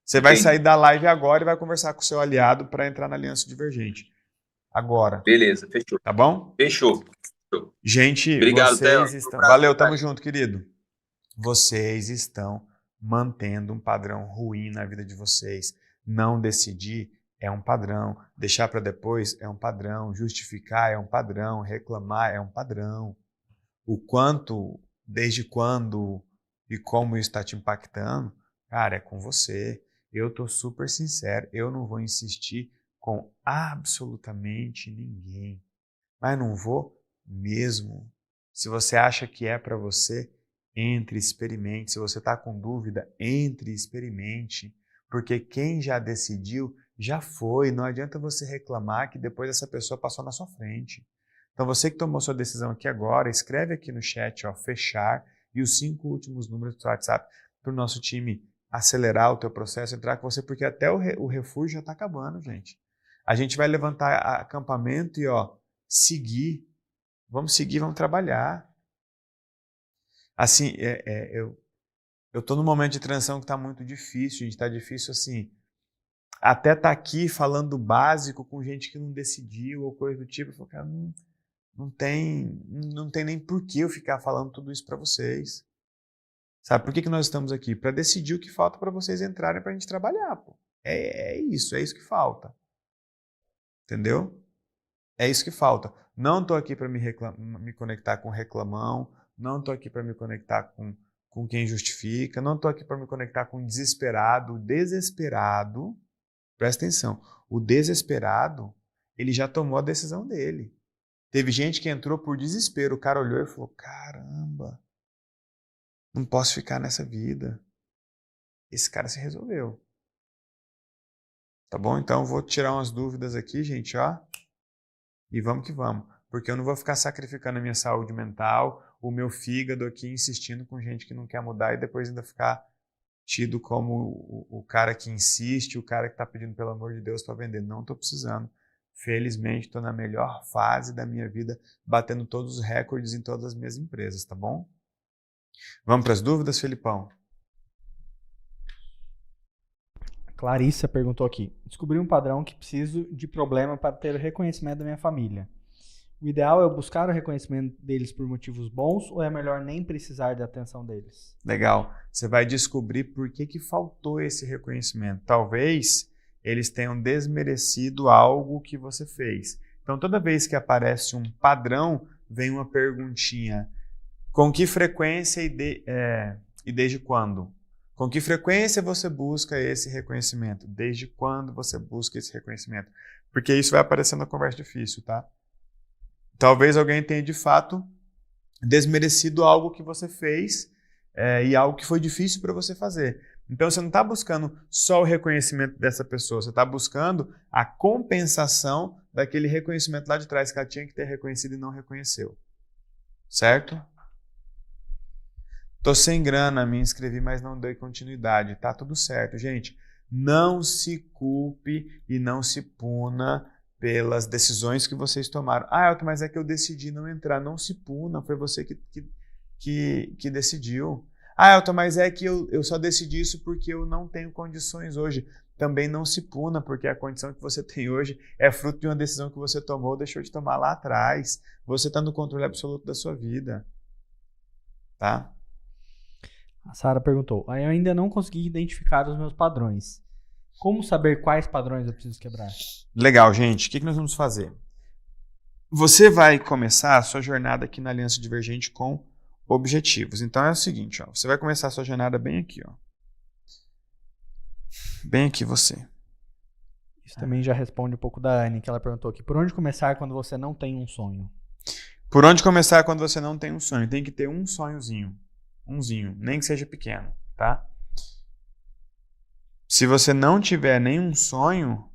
Você vai sair da live agora e vai conversar com o seu aliado para entrar na Aliança Divergente. Agora. Beleza, fechou. Tá bom? Fechou. Gente, Obrigado, vocês Theo. estão... Valeu, tamo junto, querido. Vocês estão mantendo um padrão ruim na vida de vocês. Não decidir é um padrão. Deixar para depois é um padrão. Justificar é um padrão. Reclamar é um padrão. O quanto... Desde quando e como isso está te impactando, cara, é com você. Eu estou super sincero, eu não vou insistir com absolutamente ninguém. Mas não vou mesmo. Se você acha que é para você, entre e experimente. Se você está com dúvida, entre e experimente. Porque quem já decidiu, já foi. Não adianta você reclamar que depois essa pessoa passou na sua frente. Então, você que tomou sua decisão aqui agora, escreve aqui no chat, ó, fechar, e os 5 últimos números do seu WhatsApp para o nosso time acelerar o teu processo, entrar com você, porque até o refúgio já está acabando, gente. A gente vai levantar acampamento e, ó, seguir. Vamos seguir, vamos trabalhar. Assim, eu estou num momento de transição que está muito difícil, gente. Está difícil, assim, até tá aqui falando básico com gente que não decidiu ou coisa do tipo. Eu falo, cara, não tem nem por que eu ficar falando tudo isso para vocês. Sabe por que nós estamos aqui? Para decidir o que falta para vocês entrarem para a gente trabalhar. Pô. É isso que falta. Entendeu? É isso que falta. Não estou aqui para me conectar com reclamão, não estou aqui para me conectar com quem justifica, não estou aqui para me conectar com desesperado. O desesperado, presta atenção, o desesperado, ele já tomou a decisão dele. Teve gente que entrou por desespero. O cara olhou e falou, caramba, não posso ficar nessa vida. Esse cara se resolveu. Tá bom? Então vou tirar umas dúvidas aqui, gente, ó. E vamos que vamos. Porque eu não vou ficar sacrificando a minha saúde mental, o meu fígado aqui, insistindo com gente que não quer mudar e depois ainda ficar tido como o cara que insiste, o cara que está pedindo pelo amor de Deus para vender. Não estou precisando. Felizmente, estou na melhor fase da minha vida, batendo todos os recordes em todas as minhas empresas, tá bom? Vamos para as dúvidas, Felipão? Clarissa perguntou aqui. Descobri um padrão que preciso de problema para ter reconhecimento da minha família. O ideal é eu buscar o reconhecimento deles por motivos bons ou é melhor nem precisar da atenção deles? Legal. Você vai descobrir por que faltou esse reconhecimento. Talvez eles tenham desmerecido algo que você fez. Então, toda vez que aparece um padrão, vem uma perguntinha. Com que frequência e desde quando? Com que frequência você busca esse reconhecimento? Desde quando você busca esse reconhecimento? Porque isso vai aparecer na conversa difícil, tá? Talvez alguém tenha, de fato, desmerecido algo que você fez e algo que foi difícil para você fazer. Então, você não está buscando só o reconhecimento dessa pessoa, você está buscando a compensação daquele reconhecimento lá de trás que ela tinha que ter reconhecido e não reconheceu. Certo? Tô sem grana, me inscrevi, mas não dei continuidade. Tá tudo certo, gente. Não se culpe e não se puna pelas decisões que vocês tomaram. Ah, Elton, mas é que eu decidi não entrar. Não se puna, foi você que decidiu. Ah, Elton, mas é que eu só decidi isso porque eu não tenho condições hoje. Também não se puna, porque a condição que você tem hoje é fruto de uma decisão que você tomou ou deixou de tomar lá atrás. Você está no controle absoluto da sua vida. Tá? A Sara perguntou, eu ainda não consegui identificar os meus padrões. Como saber quais padrões eu preciso quebrar? Legal, gente. O que nós vamos fazer? Você vai começar a sua jornada aqui na Aliança Divergente com objetivos. Então é o seguinte, ó, você vai começar a sua jornada bem aqui. Ó. Bem aqui você. Isso também já responde um pouco da Anne, que ela perguntou aqui. Por onde começar quando você não tem um sonho? Por onde começar quando você não tem um sonho? Tem que ter um sonhozinho. Umzinho, nem que seja pequeno, tá? Se você não tiver nenhum sonho,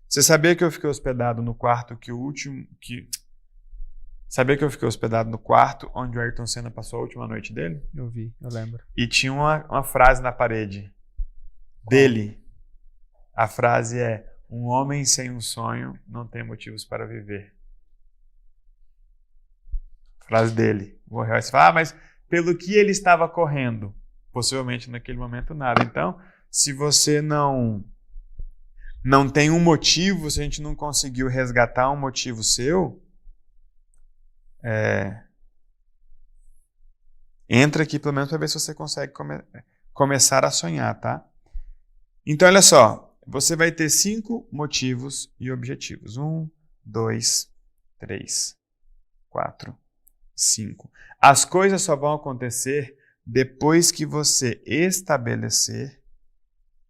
você sabia que eu fiquei hospedado no quarto Sabia que eu fiquei hospedado no quarto onde o Ayrton Senna passou a última noite dele? Eu vi, eu lembro. E tinha uma frase na parede dele. A frase é: um homem sem um sonho não tem motivos para viver. Frase dele. Morreu. Aí você fala, mas pelo que ele estava correndo? Possivelmente naquele momento nada. Então, se você não tem um motivo, se a gente não conseguiu resgatar um motivo seu, entra aqui pelo menos para ver se você consegue começar a sonhar, tá? Então, olha só, você vai ter 5 motivos e objetivos. 1, 2, 3, 4, 5. As coisas só vão acontecer depois que você estabelecer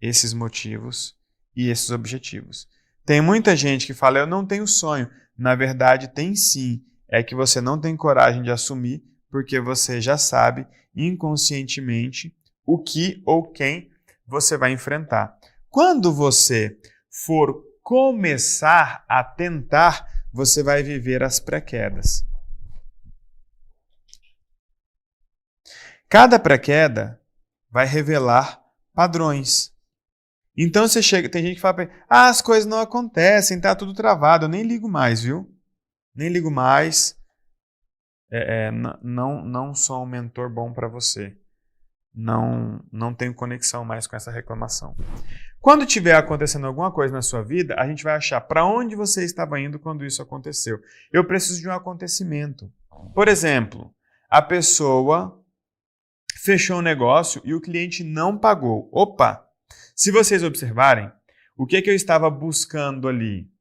esses motivos e esses objetivos. Tem muita gente que fala, eu não tenho sonho. Na verdade, tem sim. É que você não tem coragem de assumir, porque você já sabe inconscientemente o que ou quem você vai enfrentar. Quando você for começar a tentar, você vai viver as pré-quedas. Cada pré-queda vai revelar padrões. Então você chega, tem gente que fala, as coisas não acontecem, tá tudo travado. Eu nem ligo mais, viu? Nem ligo mais. Não sou um mentor bom para você. Não tenho conexão mais com essa reclamação. Quando tiver acontecendo alguma coisa na sua vida, a gente vai achar para onde você estava indo quando isso aconteceu. Eu preciso de um acontecimento. Por exemplo, a pessoa fechou um negócio e o cliente não pagou. Opa! Se vocês observarem, o que eu estava buscando ali?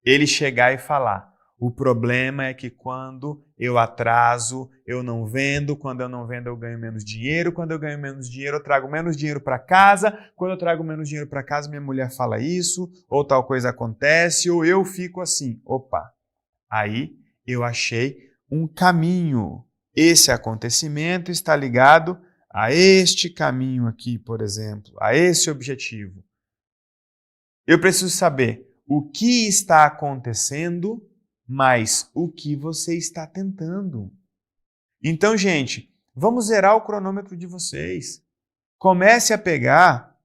Ele chegar e falar, o problema é que quando eu atraso, eu não vendo, quando eu não vendo eu ganho menos dinheiro, quando eu ganho menos dinheiro eu trago menos dinheiro para casa, quando eu trago menos dinheiro para casa minha mulher fala isso, ou tal coisa acontece, ou eu fico assim. Opa! Aí eu achei um caminho. Esse acontecimento está ligado a este caminho aqui, por exemplo, a esse objetivo. Eu preciso saber o que está acontecendo, mas o que você está tentando. Então, gente, vamos zerar o cronômetro de vocês. Comece a pegar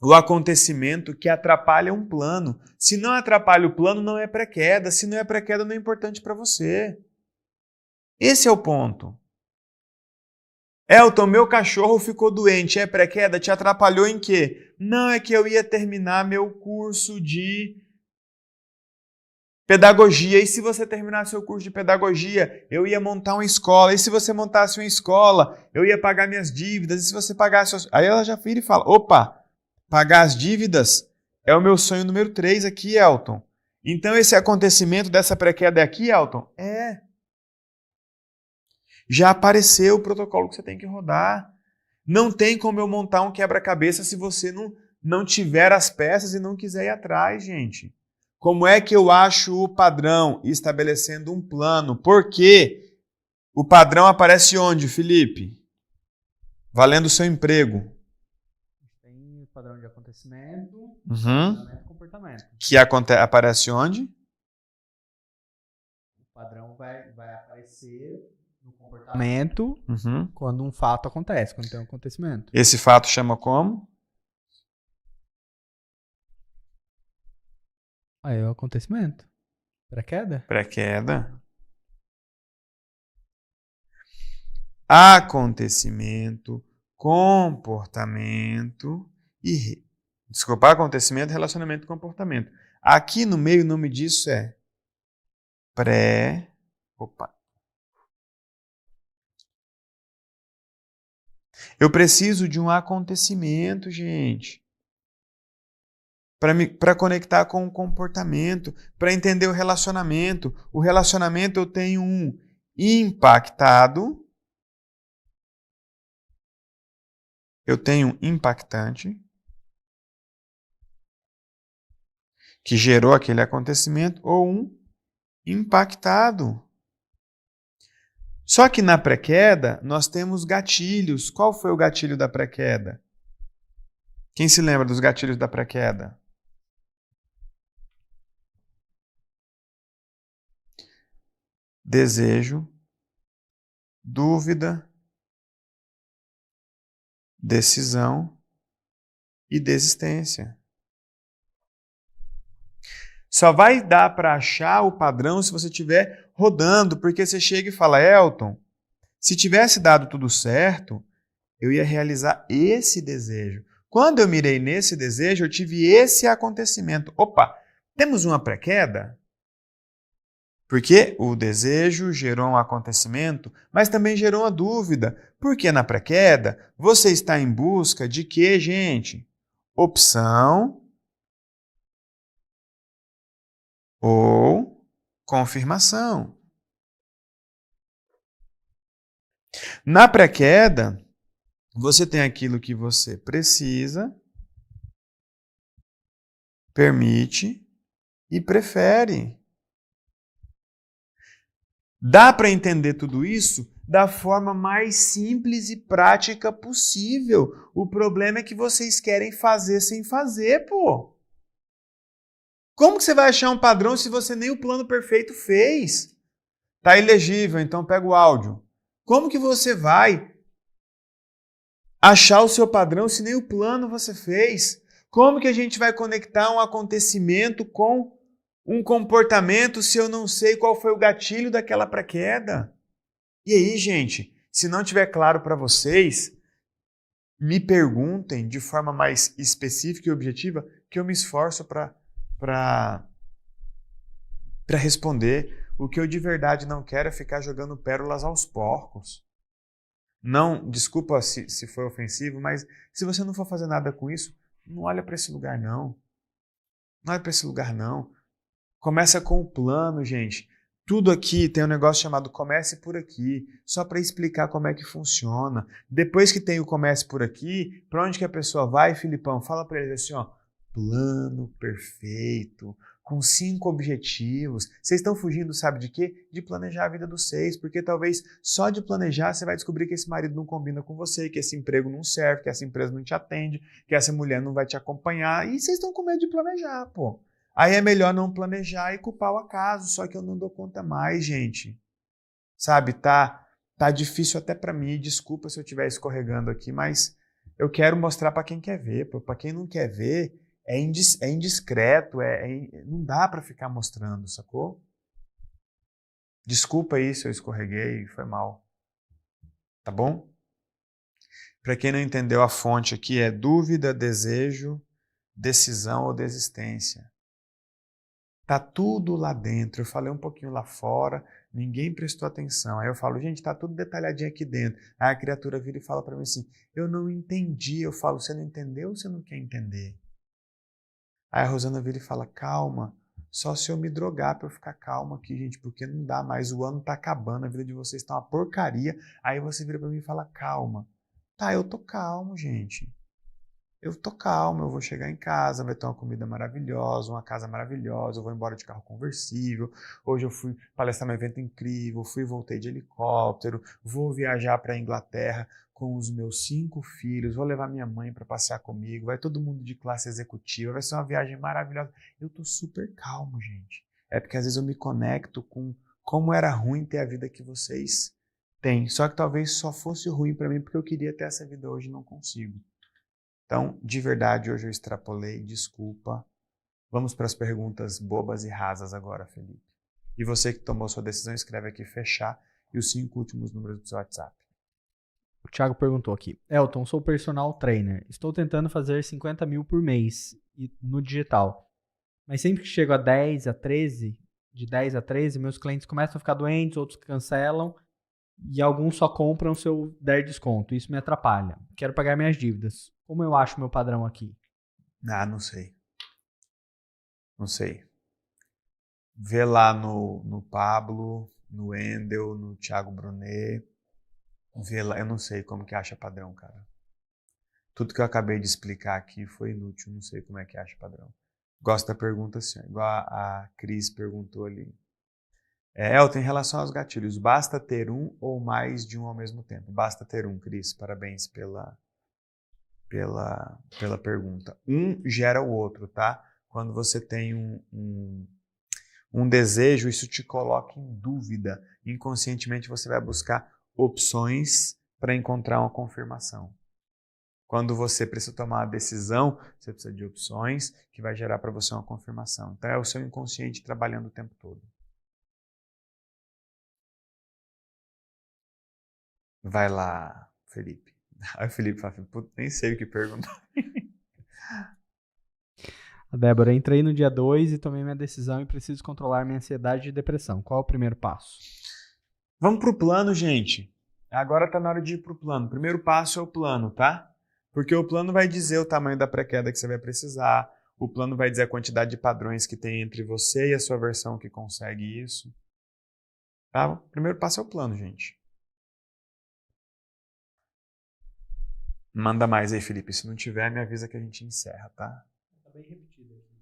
o acontecimento que atrapalha um plano. Se não atrapalha o plano, não é pré-queda. Se não é pré-queda, não é importante para você. Esse é o ponto. Elton, meu cachorro ficou doente, é pré-queda? Te atrapalhou em quê? Não, é que eu ia terminar meu curso de pedagogia. E se você terminar seu curso de pedagogia, eu ia montar uma escola. E se você montasse uma escola, eu ia pagar minhas dívidas. E se você pagasse... Aí ela já vira e fala, opa, pagar as dívidas é o meu sonho número 3 aqui, Elton. Então esse acontecimento dessa pré-queda é aqui, Elton? Já apareceu o protocolo que você tem que rodar. Não tem como eu montar um quebra-cabeça se você não tiver as peças e não quiser ir atrás, gente. Como é que eu acho o padrão estabelecendo um plano? Por quê? O padrão aparece onde, Felipe? Valendo o seu emprego. Tem o padrão de acontecimento, Uhum. e comportamento. Que aparece onde? O padrão vai aparecer no comportamento quando um fato acontece, quando tem um acontecimento. Esse fato chama como? Aí é o acontecimento. Pré-queda? Pré-queda. Acontecimento, comportamento e... Desculpa, acontecimento, relacionamento e comportamento. Aqui no meio o nome disso é Opa. Eu preciso de um acontecimento, gente. Para conectar com o comportamento, para entender o relacionamento. O relacionamento eu tenho um impactado, eu tenho um impactante, que gerou aquele acontecimento, ou um impactado. Só que na pré-queda, nós temos gatilhos. Qual foi o gatilho da pré-queda? Quem se lembra dos gatilhos da pré-queda? Desejo, dúvida, decisão e desistência. Só vai dar para achar o padrão se você estiver rodando, porque você chega e fala, Elton, se tivesse dado tudo certo, eu ia realizar esse desejo. Quando eu mirei nesse desejo, eu tive esse acontecimento. Opa, temos uma pré-queda? Porque o desejo gerou um acontecimento, mas também gerou uma dúvida. Porque na pré-queda, você está em busca de quê, gente? Opção ou confirmação. Na pré-queda, você tem aquilo que você precisa, permite e prefere. Dá para entender tudo isso da forma mais simples e prática possível. O problema é que vocês querem fazer sem fazer, pô. Como que você vai achar um padrão se você nem o plano perfeito fez? Tá ilegível, então pega o áudio. Como que você vai achar o seu padrão se nem o plano você fez? Como que a gente vai conectar um acontecimento com um comportamento se eu não sei qual foi o gatilho daquela pré-queda? E aí, gente, se não tiver claro para vocês, me perguntem de forma mais específica e objetiva que eu me esforço para responder. O que eu de verdade não quero é ficar jogando pérolas aos porcos. Não, desculpa se foi ofensivo, mas se você não for fazer nada com isso, não olha para esse lugar não. Não olha para esse lugar não. Começa com o plano, gente. Tudo aqui tem um negócio chamado comece por aqui, só para explicar como é que funciona. Depois que tem o comece por aqui, para onde que a pessoa vai, Filipão? Fala para ele assim, ó, plano perfeito, com 5 objetivos. Vocês estão fugindo, sabe de quê? De planejar a vida dos 6, porque talvez só de planejar você vai descobrir que esse marido não combina com você, que esse emprego não serve, que essa empresa não te atende, que essa mulher não vai te acompanhar, e vocês estão com medo de planejar, pô. Aí é melhor não planejar e culpar o acaso, só que eu não dou conta mais, gente. Sabe, tá difícil até para mim, desculpa se eu estiver escorregando aqui, mas eu quero mostrar para quem quer ver, para quem não quer ver, é indiscreto, não dá para ficar mostrando, sacou? Desculpa aí se eu escorreguei, foi mal. Tá bom? Para quem não entendeu, a fonte aqui é dúvida, desejo, decisão ou desistência. Tá tudo lá dentro. Eu falei um pouquinho lá fora, ninguém prestou atenção. Aí eu falo, gente, tá tudo detalhadinho aqui dentro. Aí a criatura vira e fala para mim assim, eu não entendi. Eu falo, você não entendeu ou você não quer entender? Aí a Rosana vira e fala, calma, só se eu me drogar para eu ficar calma aqui, gente, porque não dá mais, o ano tá acabando, a vida de vocês tá uma porcaria. Aí você vira para mim e fala, calma, Tá, eu tô calmo, gente. Eu tô calmo, eu vou chegar em casa, vai ter uma comida maravilhosa, uma casa maravilhosa, eu vou embora de carro conversível. Hoje eu fui palestrar num evento incrível, fui e voltei de helicóptero, vou viajar para a Inglaterra com os meus 5 filhos, vou levar minha mãe para passear comigo, vai todo mundo de classe executiva, vai ser uma viagem maravilhosa. Eu tô super calmo, gente. É porque às vezes eu me conecto com como era ruim ter a vida que vocês têm. Só que talvez só fosse ruim para mim porque eu queria ter essa vida hoje e não consigo. Então, de verdade, hoje eu extrapolei, desculpa. Vamos para as perguntas bobas e rasas agora, Felipe. E você que tomou sua decisão, escreve aqui fechar e os 5 últimos números do seu WhatsApp. O Thiago perguntou aqui. Elton, sou personal trainer. Estou tentando fazer 50 mil por mês no digital. Mas sempre que chego a 10, a 13, de 10 a 13, meus clientes começam a ficar doentes, outros cancelam e alguns só compram se eu der desconto. Isso me atrapalha. Quero pagar minhas dívidas. Como eu acho meu padrão aqui? Ah, não sei. Não sei. Vê lá no Pablo, no Endel, no Thiago Brunet. Vê lá, eu não sei como que acha padrão, cara. Tudo que eu acabei de explicar aqui foi inútil, não sei como é que acha padrão. Gosto da pergunta assim, igual a Cris perguntou ali. Elton, em relação aos gatilhos, basta ter um ou mais de um ao mesmo tempo? Basta ter um, Cris. Parabéns pela pergunta. Um gera o outro, tá? Quando você tem um desejo, isso te coloca em dúvida. Inconscientemente você vai buscar opções para encontrar uma confirmação. Quando você precisa tomar uma decisão, você precisa de opções que vai gerar para você uma confirmação. Então é o seu inconsciente trabalhando o tempo todo. Vai lá, Felipe. Aí o Felipe fala, nem sei o que perguntar. A Débora, entrei no dia 2 e tomei minha decisão e preciso controlar minha ansiedade e depressão. Qual é o primeiro passo? Vamos pro plano, gente. Agora tá na hora de ir pro plano. O primeiro passo é o plano, tá? Porque o plano vai dizer o tamanho da pré-queda que você vai precisar. O plano vai dizer a quantidade de padrões que tem entre você e a sua versão que consegue isso. Tá? O primeiro passo é o plano, gente. Manda mais aí, Felipe. Se não tiver, me avisa que a gente encerra, tá? Tá bem repetido aqui.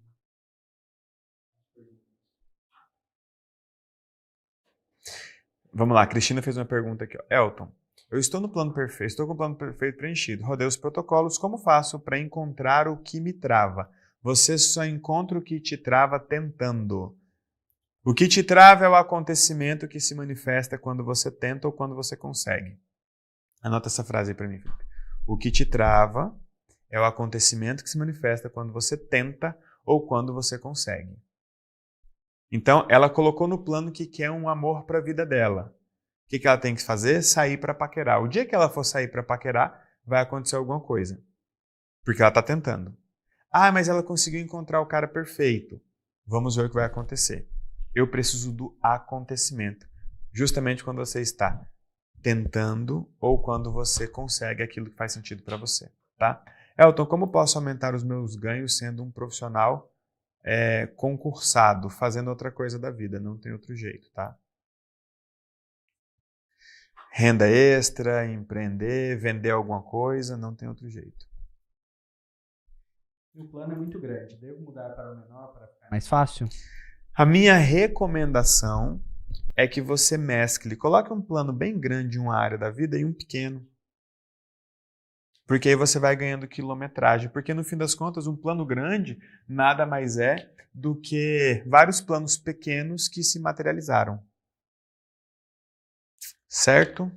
Vamos lá, a Cristina fez uma pergunta aqui. Ó. Elton, eu estou no plano perfeito, estou com o plano perfeito preenchido. Rodei os protocolos, como faço para encontrar o que me trava? Você só encontra o que te trava tentando. O que te trava é o acontecimento que se manifesta quando você tenta ou quando você consegue. Anota essa frase aí para mim, Felipe. O que te trava é o acontecimento que se manifesta quando você tenta ou quando você consegue. Então, ela colocou no plano que quer um amor para a vida dela. O que ela tem que fazer? Sair para paquerar. O dia que ela for sair para paquerar, vai acontecer alguma coisa. Porque ela está tentando. Ah, mas ela conseguiu encontrar o cara perfeito. Vamos ver o que vai acontecer. Eu preciso do acontecimento. Justamente quando você está tentando ou quando você consegue aquilo que faz sentido para você. Tá? Elton, como posso aumentar os meus ganhos sendo um profissional concursado, fazendo outra coisa da vida? Não tem outro jeito, tá? Renda extra, empreender, vender alguma coisa, não tem outro jeito. O plano é muito grande. Devo mudar para o menor para ficar mais fácil? A minha recomendação é que você mescle, coloque um plano bem grande em uma área da vida e um pequeno. Porque aí você vai ganhando quilometragem. Porque no fim das contas, um plano grande nada mais é do que vários planos pequenos que se materializaram. Certo?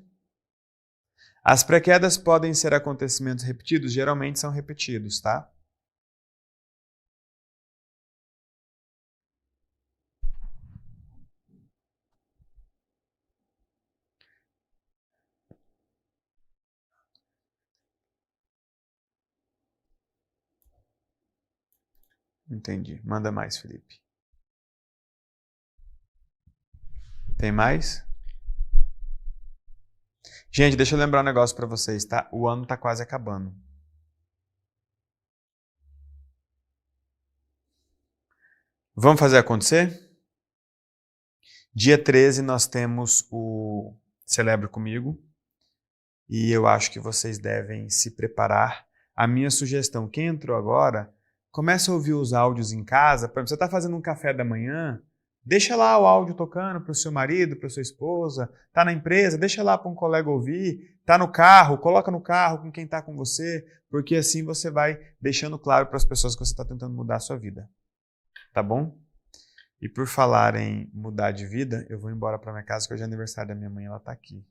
As pré-quedas podem ser acontecimentos repetidos? Geralmente são repetidos, tá? Entendi. Manda mais, Felipe. Tem mais? Gente, deixa eu lembrar um negócio para vocês, tá? O ano tá quase acabando. Vamos fazer acontecer? Dia 13 nós temos o Celebre Comigo. e eu acho que vocês devem se preparar. A minha sugestão, quem entrou agora, começa a ouvir os áudios em casa. Por exemplo, você está fazendo um café da manhã, deixa lá o áudio tocando para o seu marido, para a sua esposa, está na empresa, deixa lá para um colega ouvir, está no carro, coloca no carro com quem está com você, porque assim você vai deixando claro para as pessoas que você está tentando mudar a sua vida. Tá bom? E por falar em mudar de vida, eu vou embora para minha casa, que hoje é aniversário da minha mãe, ela está aqui.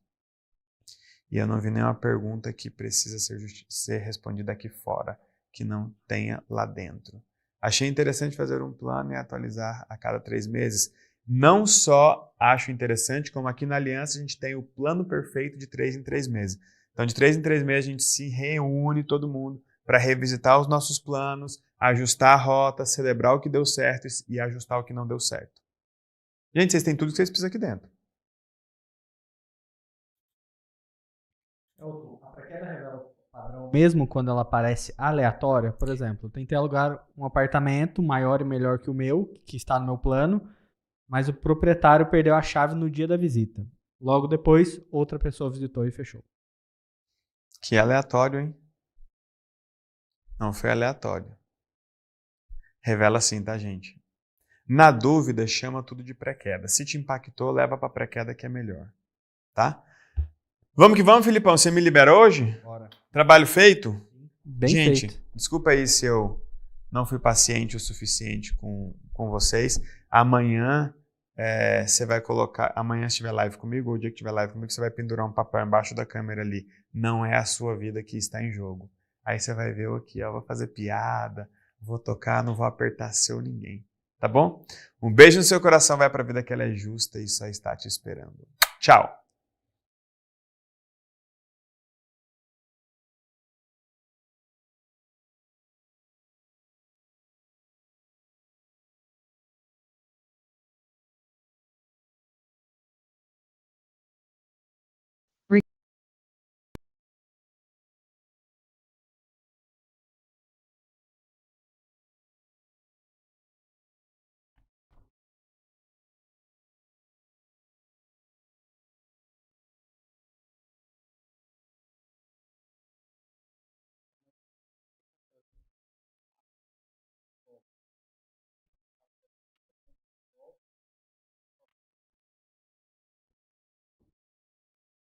E eu não vi nenhuma pergunta que precisa ser respondida aqui fora, que não tenha lá dentro. Achei interessante fazer um plano e atualizar a cada 3 meses. Não só acho interessante, como aqui na Aliança a gente tem o plano perfeito de 3 em 3 meses. Então, de 3 em 3 meses a gente se reúne todo mundo para revisitar os nossos planos, ajustar a rota, celebrar o que deu certo e ajustar o que não deu certo. Gente, vocês têm tudo que vocês precisam aqui dentro. A praqueda revela padrão mesmo quando ela parece aleatória. Por exemplo, eu tentei alugar um apartamento maior e melhor que o meu, que está no meu plano, mas o proprietário perdeu a chave no dia da visita. Logo depois, outra pessoa visitou e fechou. Que aleatório, hein? Não foi aleatório. Revela sim, tá, gente? Na dúvida, chama tudo de pré-queda. Se te impactou, leva pra pré-queda que é melhor. Tá? Vamos que vamos, Filipão. Você me libera hoje? Bora. Trabalho feito? Bem gente, feito. Desculpa aí se eu não fui paciente o suficiente com vocês. Amanhã você vai colocar... Amanhã se tiver live comigo, ou o dia que tiver live comigo, você vai pendurar um papel embaixo da câmera ali. Não é a sua vida que está em jogo. Aí você vai ver eu aqui, ó, vou fazer piada, vou tocar, não vou apertar seu ninguém. Tá bom? Um beijo no seu coração, vai pra vida que ela é justa e só está te esperando. Tchau!